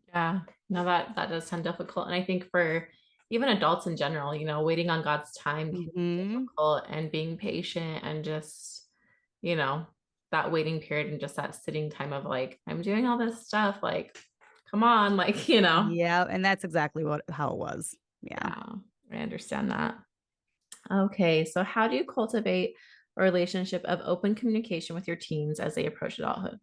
Yeah, no, that does sound difficult. And I think for even adults in general, waiting on God's time can be Mhm. difficult, and being patient and just, you know, that waiting period and just that sitting time of like, I'm doing all this stuff, like, come on, like. Yeah, and that's exactly how it was. Yeah. Yeah, I understand that. Okay, so how do you cultivate a relationship of open communication with your teens as they approach adulthood?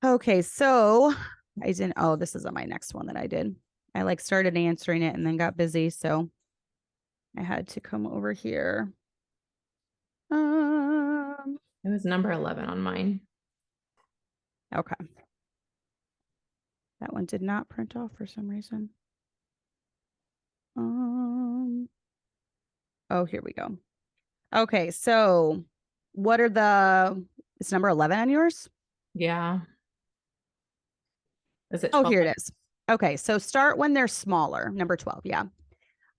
Okay, so I didn't this is on my next one that I did. I like started answering it and then got busy, so I had to come over here. Um, It was number 11 on mine. okay. That one did not print off for some reason. Um, oh, here we go. Okay, so what are it's number 11 on yours? Yeah. Is it Oh, 12? here it is. Okay, so start when they're smaller, number 12. Yeah.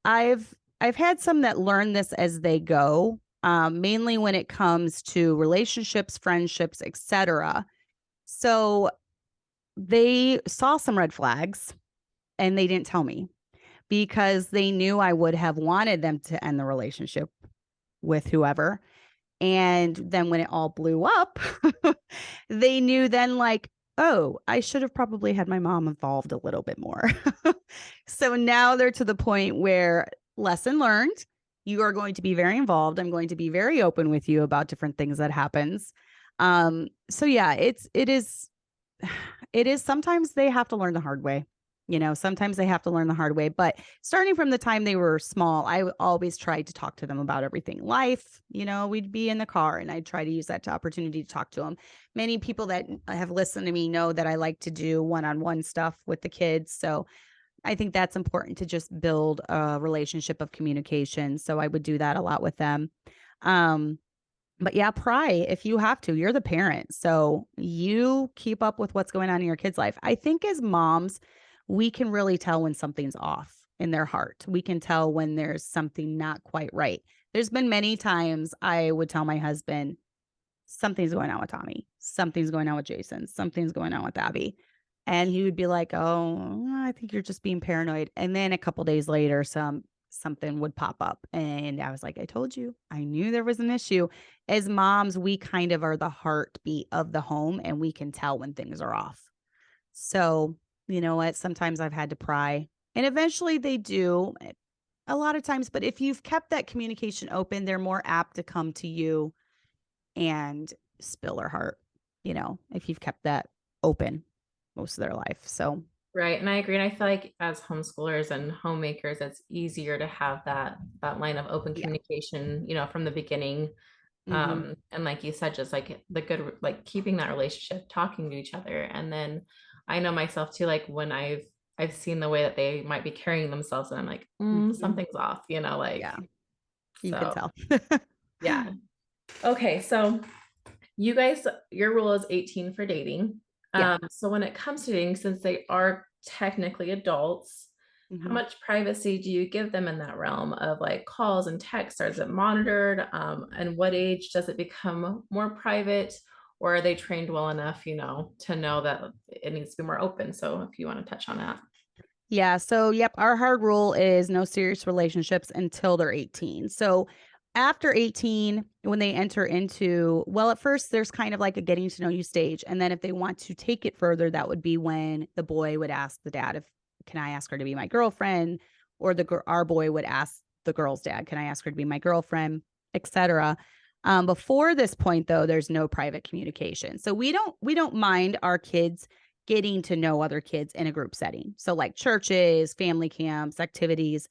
I've had some that learn this as they go, mainly when it comes to relationships, friendships, etc. So they saw some red flags and they didn't tell me because they knew I would have wanted them to end the relationship with whoever. And then when it all blew up, they knew then, like, oh, I should have probably had my mom involved a little bit more. So now they're to the point where lesson learned. You are going to be very involved. I'm going to be very open with you about different things that happens. So yeah, it is sometimes they have to learn the hard way. Sometimes they have to learn the hard way. But starting from the time they were small, always tried to talk to them about everything. Life, we'd be in the car and I'd try to use that opportunity to talk to them. Many people that have listened to me know that I like to do one-on-one stuff with the kids. So I think that's important to just build a relationship of communication. So I would do that a lot with them. Um, but yeah, pry if you have to. You're the parent. So you keep up with what's going on in your kid's life. I think as moms, we can really tell when something's off in their heart. We can tell when there's something not quite right. There's been many times I would tell my husband, something's going on with Tommy. Something's going on with Jason. Something's going on with Abby. And he would be like, "Oh, I think you're just being paranoid." And then a couple days later, something would pop up. And I was like, "I told you. I knew there was an issue." As moms, we kind of are the heartbeat of the home and we can tell when things are off. So, you know what? Sometimes I've had to pry. And eventually they do a lot of times, but if you've kept that communication open, they're more apt to come to you and spill their heart, if you've kept that open most of their life. So, Right. And I agree. And I feel like as homeschoolers and homemakers, it's easier to have that line of open yeah. communication, from the beginning. Mhm. And like you said, just like the good, like keeping that relationship, talking to each other. And then I know myself too, like when I've seen the way that they might be carrying themselves, and I'm like, Mhm. something's off, like Yeah, you can so tell. yeah. Okay, so you guys, your rule is 18 for dating. Yeah. So when it comes to dating, since they are technically adults, how Mhm. much privacy do you give them in that realm of like calls and texts? Or is it monitored? And what age does it become more private? Or are they trained well enough, to know that it needs to be more open? So if you want to touch on that. Yeah. So, yep, our hard rule is no serious relationships until they're 18. So, after 18, when they enter into, well, at first, there's kind of like a getting to know you stage. And then if they want to take it further, that would be when the boy would ask the dad, can I ask her to be my girlfriend? Or our boy would ask the girl's dad, can I ask her to be my girlfriend, etc. Before this point, though, there's no private communication. So we don't mind our kids getting to know other kids in a group setting. So like churches, family camps, activities,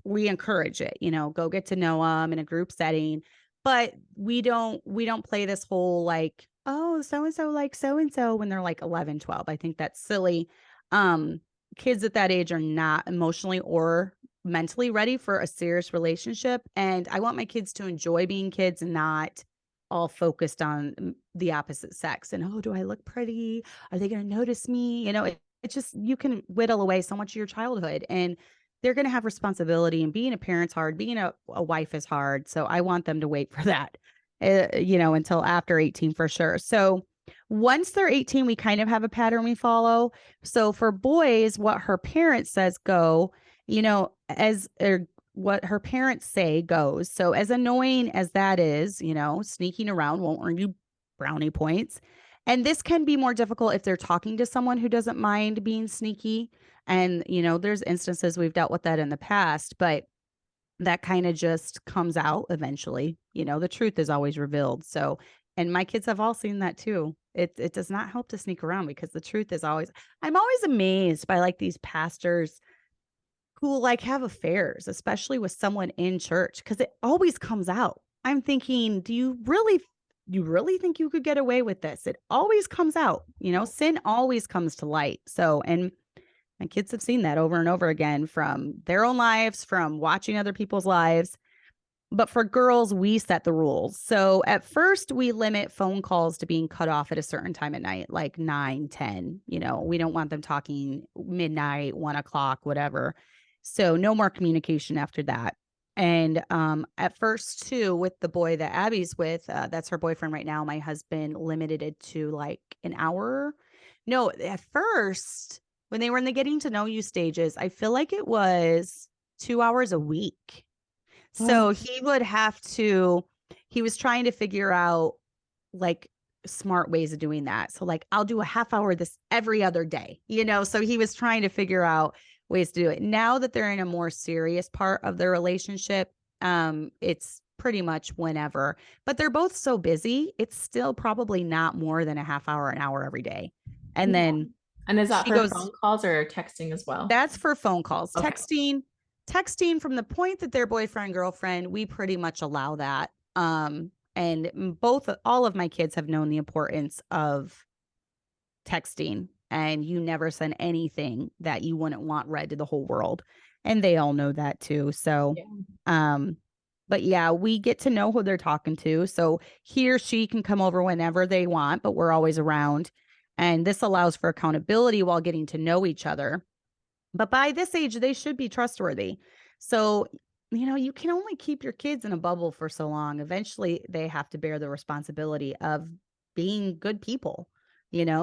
we encourage it, go get to know them in a group setting. But we don't play this whole like, oh, so and so like so and so when they're like 11, 12. I think that's silly. Um, Kids at that age are not emotionally or mentally ready for a serious relationship. And I want my kids to enjoy being kids and not all focused on the opposite sex. And oh, do I look pretty? Are they going to notice me? It just, you can whittle away so much of your childhood, and they're going to have responsibility, and being a parent's hard, being a wife is hard. So I want them to wait for that, until after 18 for sure. So once they're 18, we kind of have a pattern we follow. So for boys, what her parents says go, as or what her parents say goes. So as annoying as that is, sneaking around won't earn you brownie points. And this can be more difficult if they're talking to someone who doesn't mind being sneaky. And, there's instances we've dealt with that in the past, but that kind of just comes out eventually. The truth is always revealed. So, and my kids have all seen that too. It does not help to sneak around because the truth is always, I'm always amazed by like these pastors who like have affairs, especially with someone in church, because it always comes out. I'm thinking, do you really think you could get away with this? It always comes out, sin always comes to light. So, and my kids have seen that over and over again from their own lives, from watching other people's lives. But for girls, we set the rules. So at first, we limit phone calls to being cut off at a certain time at night, like 9, 10. We don't want them talking midnight, 1 o'clock, whatever. So no more communication after that. And at first, too, with the boy that Abby's with, that's her boyfriend right now. My husband limited it to like an hour. No, at first, when they were in the getting to know you stages, I feel like it was 2 hours a week. So Oh, he was trying to figure out like smart ways of doing that. So like I'll do a half hour this every other day, so he was trying to figure out ways to do it. Now that they're in a more serious part of their relationship, it's pretty much whenever. But they're both so busy, it's still probably not more than a half hour, an hour every day. And yeah. then And is that she for goes, phone calls or texting as well? that's for phone calls. Okay. Texting from the point that they're boyfriend, girlfriend, we pretty much allow that. And all of my kids have known the importance of texting, and you never send anything that you wouldn't want read to the whole world. And they all know that too. So, Yeah. um, but yeah, we get to know who they're talking to. So he or she can come over whenever they want, but we're always around. And this allows for accountability while getting to know each other. But by this age, they should be trustworthy. So, you can only keep your kids in a bubble for so long. Eventually, they have to bear the responsibility of being good people,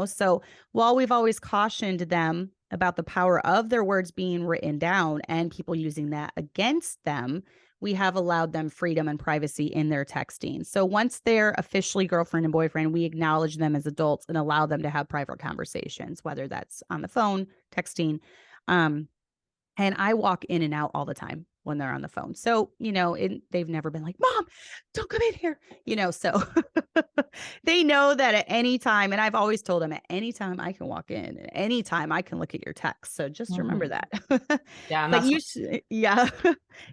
So, while we've always cautioned them about the power of their words being written down and people using that against them, we have allowed them freedom and privacy in their texting. So, once they're officially girlfriend and boyfriend, we acknowledge them as adults and allow them to have private conversations, whether that's on the phone, texting, um, and I walk in and out all the time when they're on the phone. So, they've never been like, "Mom, don't come in here," so they know that at any time, and I've always told them at any time I can walk in, at any time I can look at your text. So just remember Mhm. that. Yeah, and But that's yeah,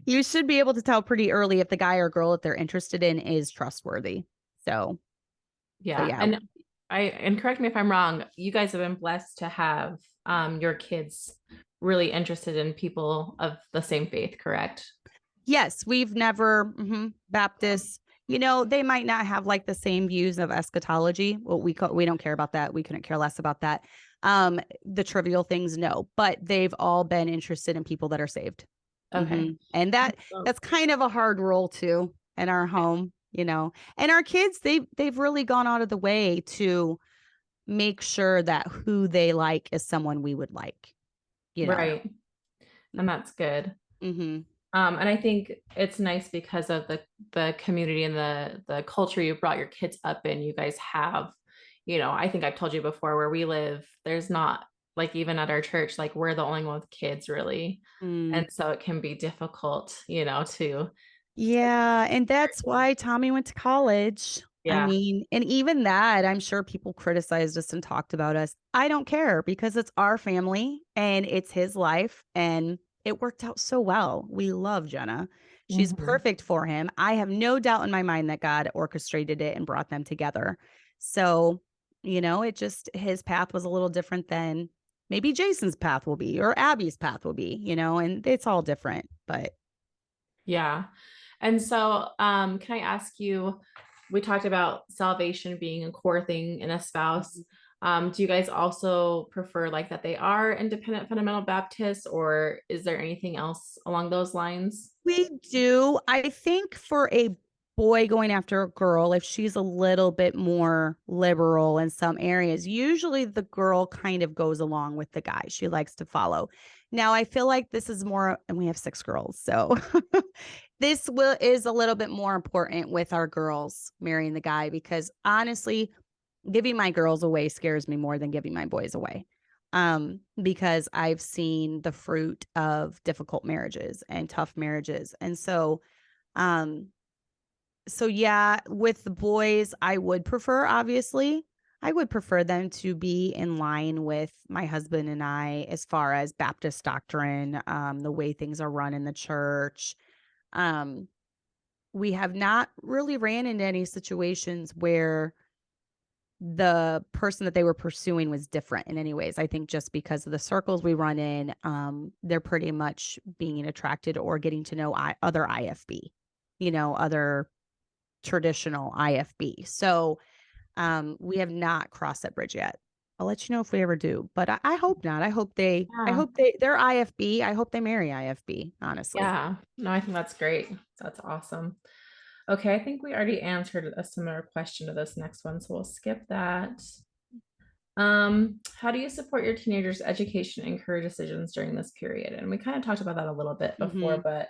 you should be able to tell pretty early if the guy or girl that they're interested in is trustworthy. So, but yeah. yeah, And correct me if I'm wrong, you guys have been blessed to have your kids really interested in people of the same faith, correct? yes, we've never Baptists. They might not have like the same views of eschatology. Well, we don't care about that. We couldn't care less about that. The trivial things, no, but they've all been interested in people that are saved. Okay. And So, that's kind of a hard role too in our home. And our kids, they've really gone out of the way to make sure that who they like is someone we would like. You know. right. And that's good. Mm-hmm. And I think it's nice because of the community and the culture you brought your kids up in. You guys have, I think I've told you before where we live, there's not like even at our church, like we're the only one with kids really. Mm. And so it can be difficult, to Yeah, and that's why Tommy went to college. I yeah. mean, and even that, I'm sure people criticized us and talked about us. I don't care because it's our family and it's his life, and it worked out so well. We love Jenna. She's Mhm. perfect for him. I have no doubt in my mind that God orchestrated it and brought them together. So, it just, his path was a little different than maybe Jason's path will be or Abby's path will be, and it's all different. But Yeah. And so, can I ask you, we talked about salvation being a core thing in a spouse. Do you guys also prefer like that they are independent fundamental Baptists, or is there anything else along those lines? we do. I think for a boy going after a girl, if she's a little bit more liberal in some areas, usually the girl kind of goes along with the guy. She likes to follow. Now, I feel like this is more, and we have 6 girls, so is a little bit more important with our girls marrying the guy because honestly, giving my girls away scares me more than giving my boys away. Because I've seen the fruit of difficult marriages and tough marriages. And um, so yeah, with the boys, I would prefer them to be in line with my husband and I as far as Baptist doctrine, the way things are run in the church. Um, we have not really ran into any situations where the person that they were pursuing was different in any ways. I think just because of the circles we run in, they're pretty much being attracted or getting to know other IFB, other traditional IFB. So we have not crossed that bridge yet. I'll let you know if we ever do, but I hope not. Yeah. They're IFB. I hope they marry IFB, honestly. Yeah. No, I think that's great. That's awesome. Okay, I think we already answered a similar question to this next one, so we'll skip that. How do you support your teenagers' education and career decisions during this period? And we kind of talked about that a little bit before, hmm but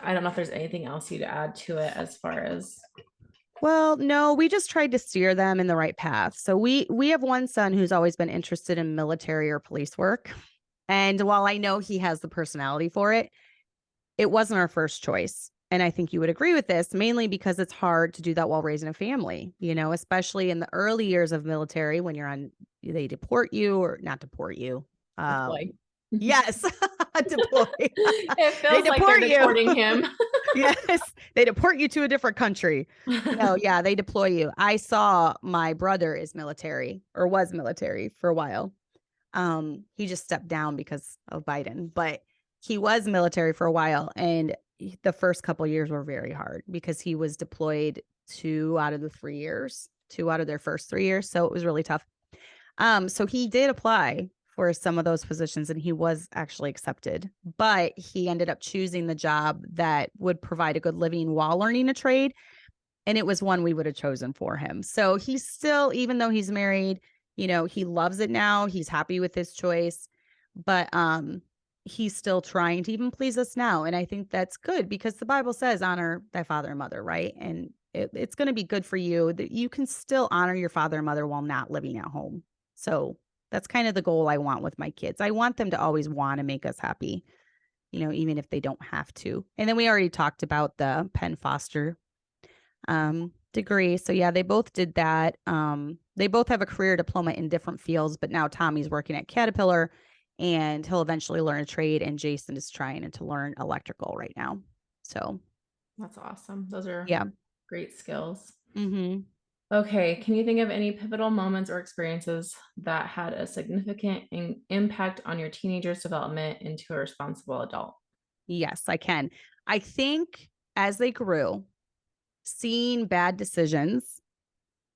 I don't know if there's anything else you'd add to it as far as Well, no, we just tried to steer them in the right path. So we have one son who's always been interested in military or police work. And while I know he has the personality for it, it wasn't our first choice. And I think you would agree with this, mainly because it's hard to do that while raising a family, especially in the early years of military when they deport you or not deport you. deploy. Yes, deploy. It They feels like they're deport you. deporting him. Yes, they deport you to a different country. No, yeah, they deploy you. I saw my brother is military or was military for a while. He just stepped down because of Biden, but he was military for a while. And the first couple years were very hard because he was deployed 2 out of their first 3 years. So it was really tough. So he did apply for some of those positions and he was actually accepted, but he ended up choosing the job that would provide a good living while learning a trade. And it was one we would have chosen for him. So he's still, even though he's married, he loves it now. He's happy with his choice, but he's still trying to even please us now. And I think that's good because the Bible says honor thy father and mother, right? And it's going to be good for you that you can still honor your father and mother while not living at home. So that's kind of the goal I want with my kids. I want them to always want to make us happy, even if they don't have to. And then we already talked about the Penn Foster degree. So yeah, they both did that. They both have a career diploma in different fields, but now Tommy's working at Caterpillar and he'll eventually learn a trade. And Jason is trying to learn electrical right now. So That's awesome. Those are yeah. great skills. Mm-hmm. Okay, can you think of any pivotal moments or experiences that had a significant impact on your teenager's development into a responsible adult? Yes, I can. I think as they grew, seeing bad decisions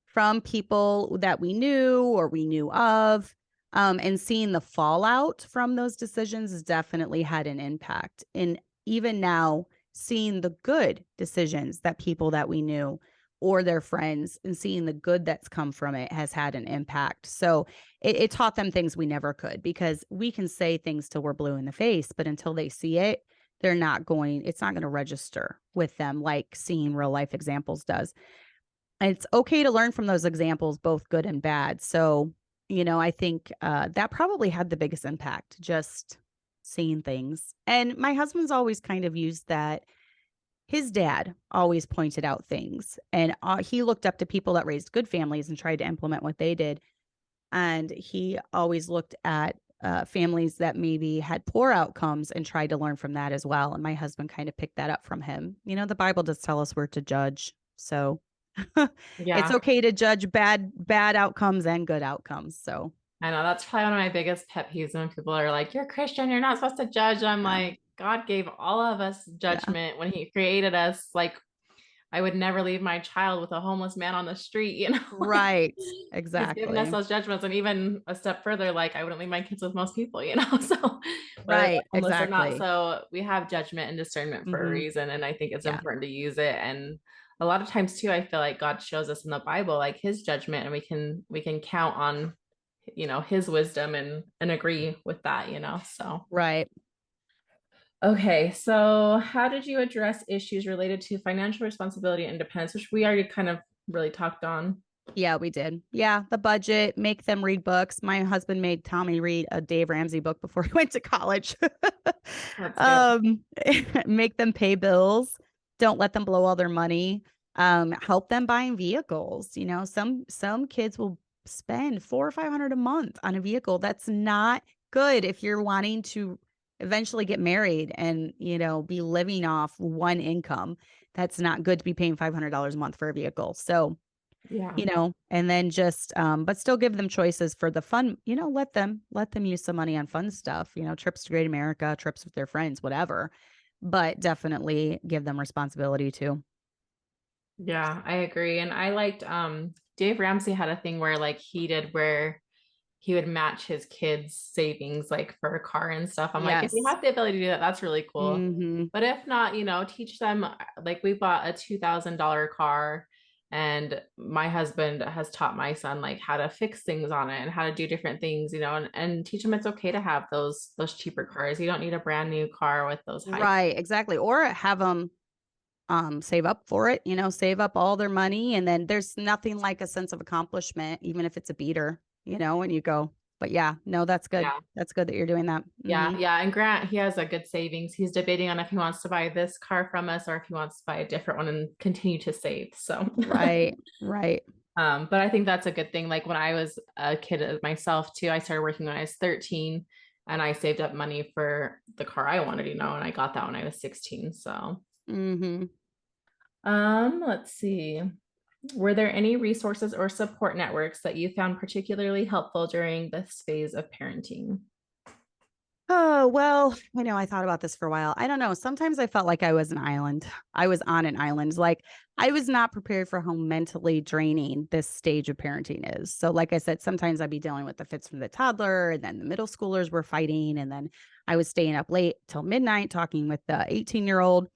from people that we knew or we knew of, and seeing the fallout from those decisions has definitely had an impact. And even now, seeing the good decisions that people that we knew or their friends and seeing the good that's come from it has had an impact. So it taught them things we never could because we can say things till we're blue in the face, but until they see it, it's not going to register with them like seeing real life examples does. It's okay to learn from those examples, both good and bad. So, I think that probably had the biggest impact, just seeing things. And my husband's always kind of used that. His dad always pointed out things, and he looked up to people that raised good families and tried to implement what they did. And he always looked at families that maybe had poor outcomes and tried to learn from that as well. And my husband kind of picked that up from him. The Bible does tell us we're to judge. So It's Yeah. okay to judge bad outcomes and good outcomes. So, I know that's probably one of my biggest pet peeves when people are like, "You're Christian, you're not supposed to judge." I'm yeah. like, God gave all of us Yeah. judgment when He created us. Like, I would never leave my child with a homeless man on the street, you know? Like, Right. He's given us Exactly. those judgments, and even a step further, like I wouldn't leave my kids with most people, you know? So whether they're Right. homeless or not. Exactly. So we have judgment and discernment for a Hmm. reason, and I think it's Yeah. important to use it. And a lot of times too, I feel like God shows us in the Bible like His judgment, and we can count on His wisdom and agree with that, so Right. okay, so how did you address issues related to financial responsibility and independence, which we already kind of really talked on? Yeah, we did. Yeah, the budget, make them read books. My husband made Tommy read a Dave Ramsey book before he went to college. That's good. um, make them pay bills. Don't let them blow all their money. Help them buying vehicles. Some kids will spend 400 or 500 a month on a vehicle. That's not good if you're wanting to eventually get married and be living off one income. That's not good to be paying $500 a month for a vehicle. So Yeah. and then just but still give them choices for the fun, let them use some money on fun stuff, trips to Great America, trips with their friends, whatever. But definitely give them responsibility too. Yeah, I agree. And I liked Dave Ramsey had a thing where like he did where he would match his kids' savings like for a car and stuff. I'm like, if you Yes. have the ability to do that, that's really cool. Hmm. But if not, teach them like we bought a $2,000 car and my husband has taught my son like how to fix things on it and how to do different things, and teach them it's okay to have those cheaper cars. You don't need a brand new car with those high. Right, exactly. Or have them save up for it, save up all their money, and then there's nothing like a sense of accomplishment, even if it's a beater, and you go, but yeah, no, that's good. Yeah. That's good that you're doing that. Yeah, Hmm. yeah. And Grant, he has a good savings. He's debating on if he wants to buy this car from us or if he wants to buy a different one and continue to save. So, Right, right. but I think that's a good thing. Like when I was a kid myself too, I started working when I was 13 and I saved up money for the car I wanted, and I got that when I was 16. So, Hmm. let's see. Were there any resources or support networks that you found particularly helpful during this phase of parenting? Oh, well, I thought about this for a while. I don't know. Sometimes I felt like I was an island. I was on an island. Like I was not prepared for how mentally draining this stage of parenting is. So, like I said, sometimes I'd be dealing with the fits from the toddler, and then the middle schoolers were fighting. And then I was staying up late till midnight talking with the 18-year-old.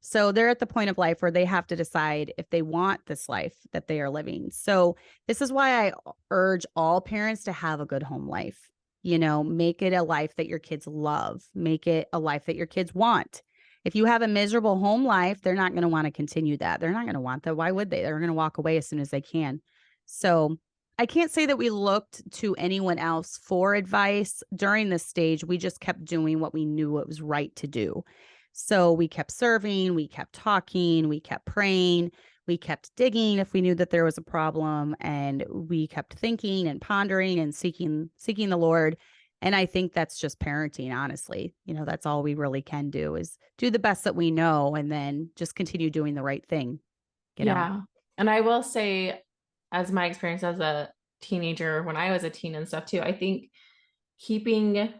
So they're at the point of life where they have to decide if they want this life that they are living. So this is why I urge all parents to have a good home life. Make it a life that your kids love, make it a life that your kids want. If you have a miserable home life, they're not going to want to continue that. They're not going to want that. Why would they? They're going to walk away as soon as they can. So I can't say that we looked to anyone else for advice during this stage. We just kept doing what we knew it was right to do. So we kept serving, we kept talking, we kept praying, we kept digging if we knew that there was a problem, and we kept thinking and pondering and seeking the Lord. And I think that's just parenting, honestly. That's all we really can do is do the best that we know and then just continue doing the right thing, you know. Yeah. And I will say, as my experience as a teenager, when I was a teen and stuff too, I think keeping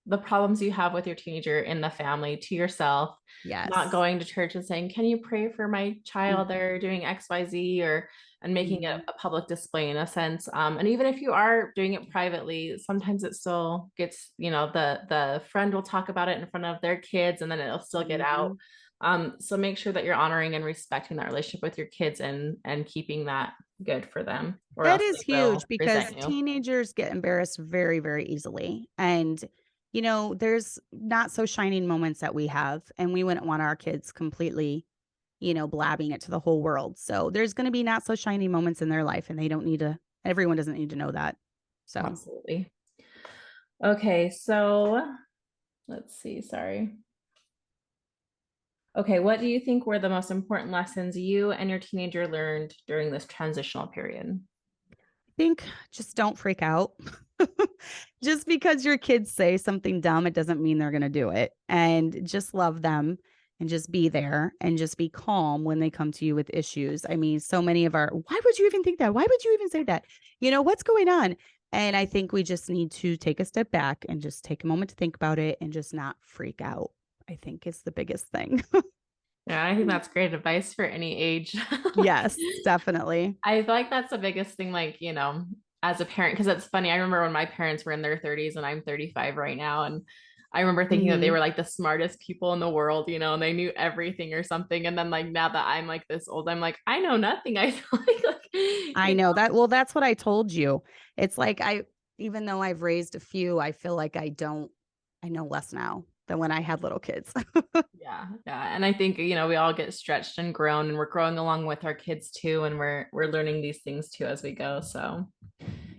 the problems you have with your teenager in the family to yourself, not Yes. going to church and saying, "Can you pray for my child? They're doing XYZ," or and making it Mm-hmm. a public display in a sense. And even if you are doing it privately, sometimes it still gets, the friend will talk about it in front of their kids and then it'll still get out. Mm-hmm. So make sure that you're honoring and respecting that relationship with your kids and keeping that good for them, or That else is they will huge because resent you. teenagers get embarrassed very, very easily. And, there's not so shining moments that we have, and we wouldn't want our kids completely, blabbing it to the whole world. So there's going to be not so shiny moments in their life, and everyone doesn't need to know that. So Absolutely. Okay, so let's see. Sorry. Okay, what do you think were the most important lessons you and your teenager learned during this transitional period? I think just don't freak out. Just because your kids say something dumb, it doesn't mean they're going to do it. And just love them and just be there and just be calm when they come to you with issues. I mean, so many of why would you even think that? Why would you even say that? What's going on? And I think we just need to take a step back and just take a moment to think about it and just not freak out, I think is the biggest thing. Yeah, I think that's great advice for any age. Yes, definitely. I feel like that's the biggest thing, like, as a parent, because it's funny. I remember when my parents were in their 30s and I'm 35 right now. And I remember thinking that they Mhm. were like the smartest people in the world, and they knew everything or something. And then like now that I'm like this old, I'm like, I know nothing. I feel like I know that. Well, that's what I told you. It's like even though I've raised a few, I feel like I know less now than when I had little kids. yeah, yeah. And I think, we all get stretched and grown, and we're growing along with our kids too. And we're learning these things too as we go. So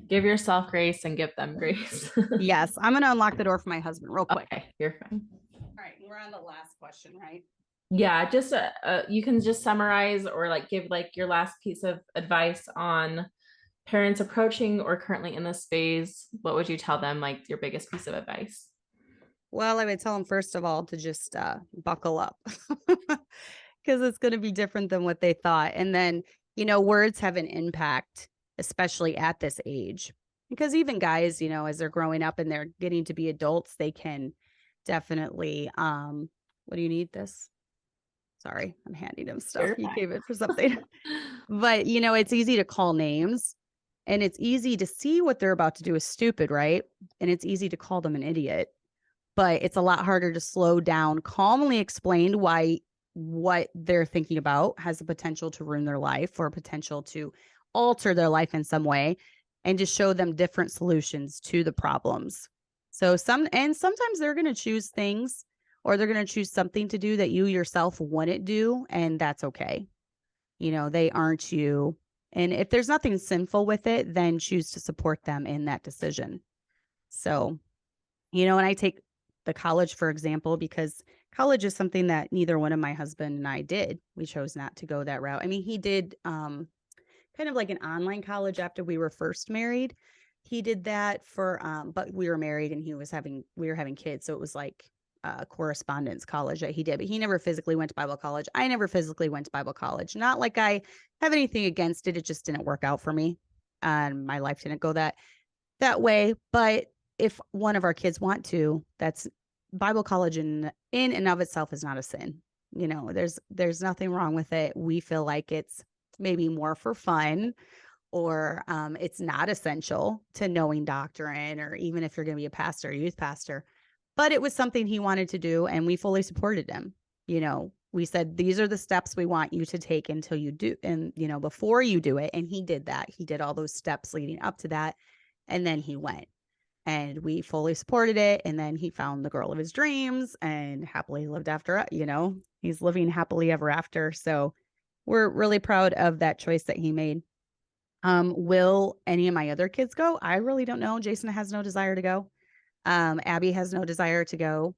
give yourself grace and give them grace. Yes, I'm going to unlock the door for my husband real quick. Okay, you're fine. All right, we're on the last question, right? Yeah, just you can just summarize or like give like your last piece of advice on parents approaching or currently in this phase. What would you tell them, like your biggest piece of advice? Well, I would tell them, first of all, to just buckle up because it's going to be different than what they thought. And then, words have an impact, especially at this age. Because even guys, as they're growing up and they're getting to be adults, they can definitely, what do you need this? Sorry, I'm handing him stuff. You're He fine. gave it for something. But, it's easy to call names and it's easy to see what they're about to do is stupid, right? And it's easy to call them an idiot, but it's a lot harder to slow down, calmly explain why what they're thinking about has the potential to ruin their life or potential to alter their life in some way, and to show them different solutions to the problems. So sometimes they're going to choose things, or they're going to choose something to do that you yourself wouldn't do, and that's okay. They aren't you. And if there's nothing sinful with it, then choose to support them in that decision. So, and I take the college, for example, because college is something that neither one of my husband and I did. We chose not to go that route. I mean, he did kind of like an online college after we were first married. He did that but we were married and we were having kids. So it was like correspondence college that he did, but he never physically went to Bible college. I never physically went to Bible college. Not like I have anything against it. It just didn't work out for me. And my life didn't go that way. But if one of our kids want to, that's Bible college in and of itself is not a sin. There's nothing wrong with it. We feel like it's maybe more for fun, or it's not essential to knowing doctrine, or even if you're going to be a pastor, a youth pastor. But it was something he wanted to do, and we fully supported him. We said, these are the steps we want you to take until you do, and before you do it. And he did that. He did all those steps leading up to that, and then he went. And we fully supported it. And then he found the girl of his dreams and happily lived after, he's living happily ever after. So we're really proud of that choice that he made. Will any of my other kids go? I really don't know. Jason has no desire to go. Abby has no desire to go.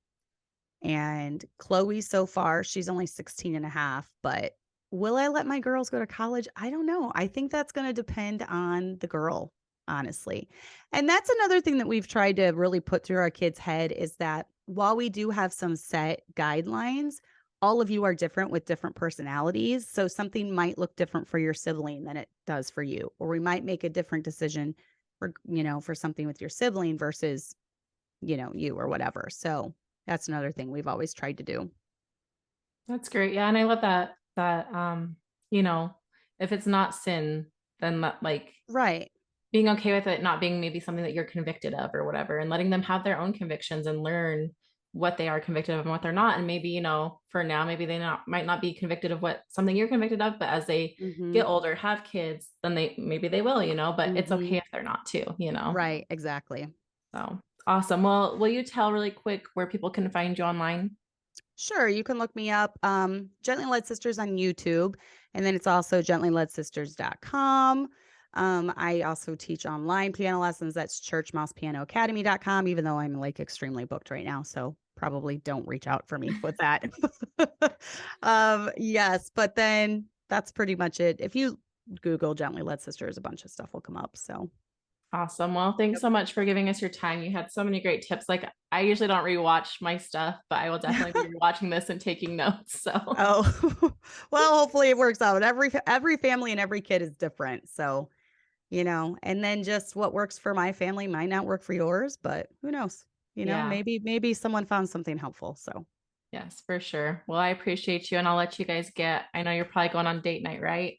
And Chloe, so far, she's only 16 and a half, but will I let my girls go to college? I don't know. I think that's going to depend on the girl, honestly. And that's another thing that we've tried to really put through our kids' head, is that while we do have some set guidelines, all of you are different with different personalities. So something might look different for your sibling than it does for you, or we might make a different decision for something with your sibling versus, you or whatever. So that's another thing we've always tried to do. That's great. Yeah, and I love that you know, if it's not sin, then like Right. being okay with it not being maybe something that you're convicted of or whatever, and letting them have their own convictions and learn what they are convicted of and what they're not. And maybe, for now, maybe they might not be convicted of what something you're convicted of, but as they Mm-hmm. get older, have kids, then maybe they will, but it's Mm-hmm. okay if they're not too. Right. Exactly. So awesome. Well, will you tell really quick where people can find you online? Sure. You can look me up, Gently Led Sisters on YouTube. And then it's also gentlyledsisters.com. I also teach online piano lessons. That's churchmousepianoacademy.com, even though I'm like extremely booked right now. So probably don't reach out for me with that. Yes, but then that's pretty much it. If you Google Gently Led Sisters, a bunch of stuff will come up. So Awesome. Well, thanks so much for giving us your time. You had so many great tips. Like, I usually don't rewatch my stuff, but I will definitely be watching this and taking notes. So, Oh, well, hopefully it works out. Every family and every kid is different. So, and then just what works for my family might not work for yours, but who knows? yeah. Maybe someone found something helpful. So, Yes, for sure. Well, I appreciate you and I'll let you guys get. I know you're probably going on date night, right?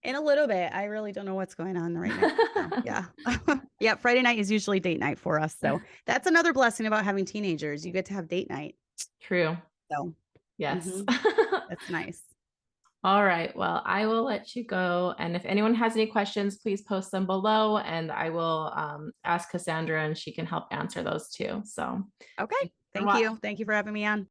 in a little bit, I really don't know what's going on right now. So, yeah. Yeah, Friday night is usually date night for us. So, that's another blessing about having teenagers. You get to have date night. True. So, Yes. mhm, that's nice. All right. Well, I will let you go. And if anyone has any questions, please post them below and I will ask Cassandra and she can help answer those too. So Okay. thanks for Thank you. watching. Thank you for having me on.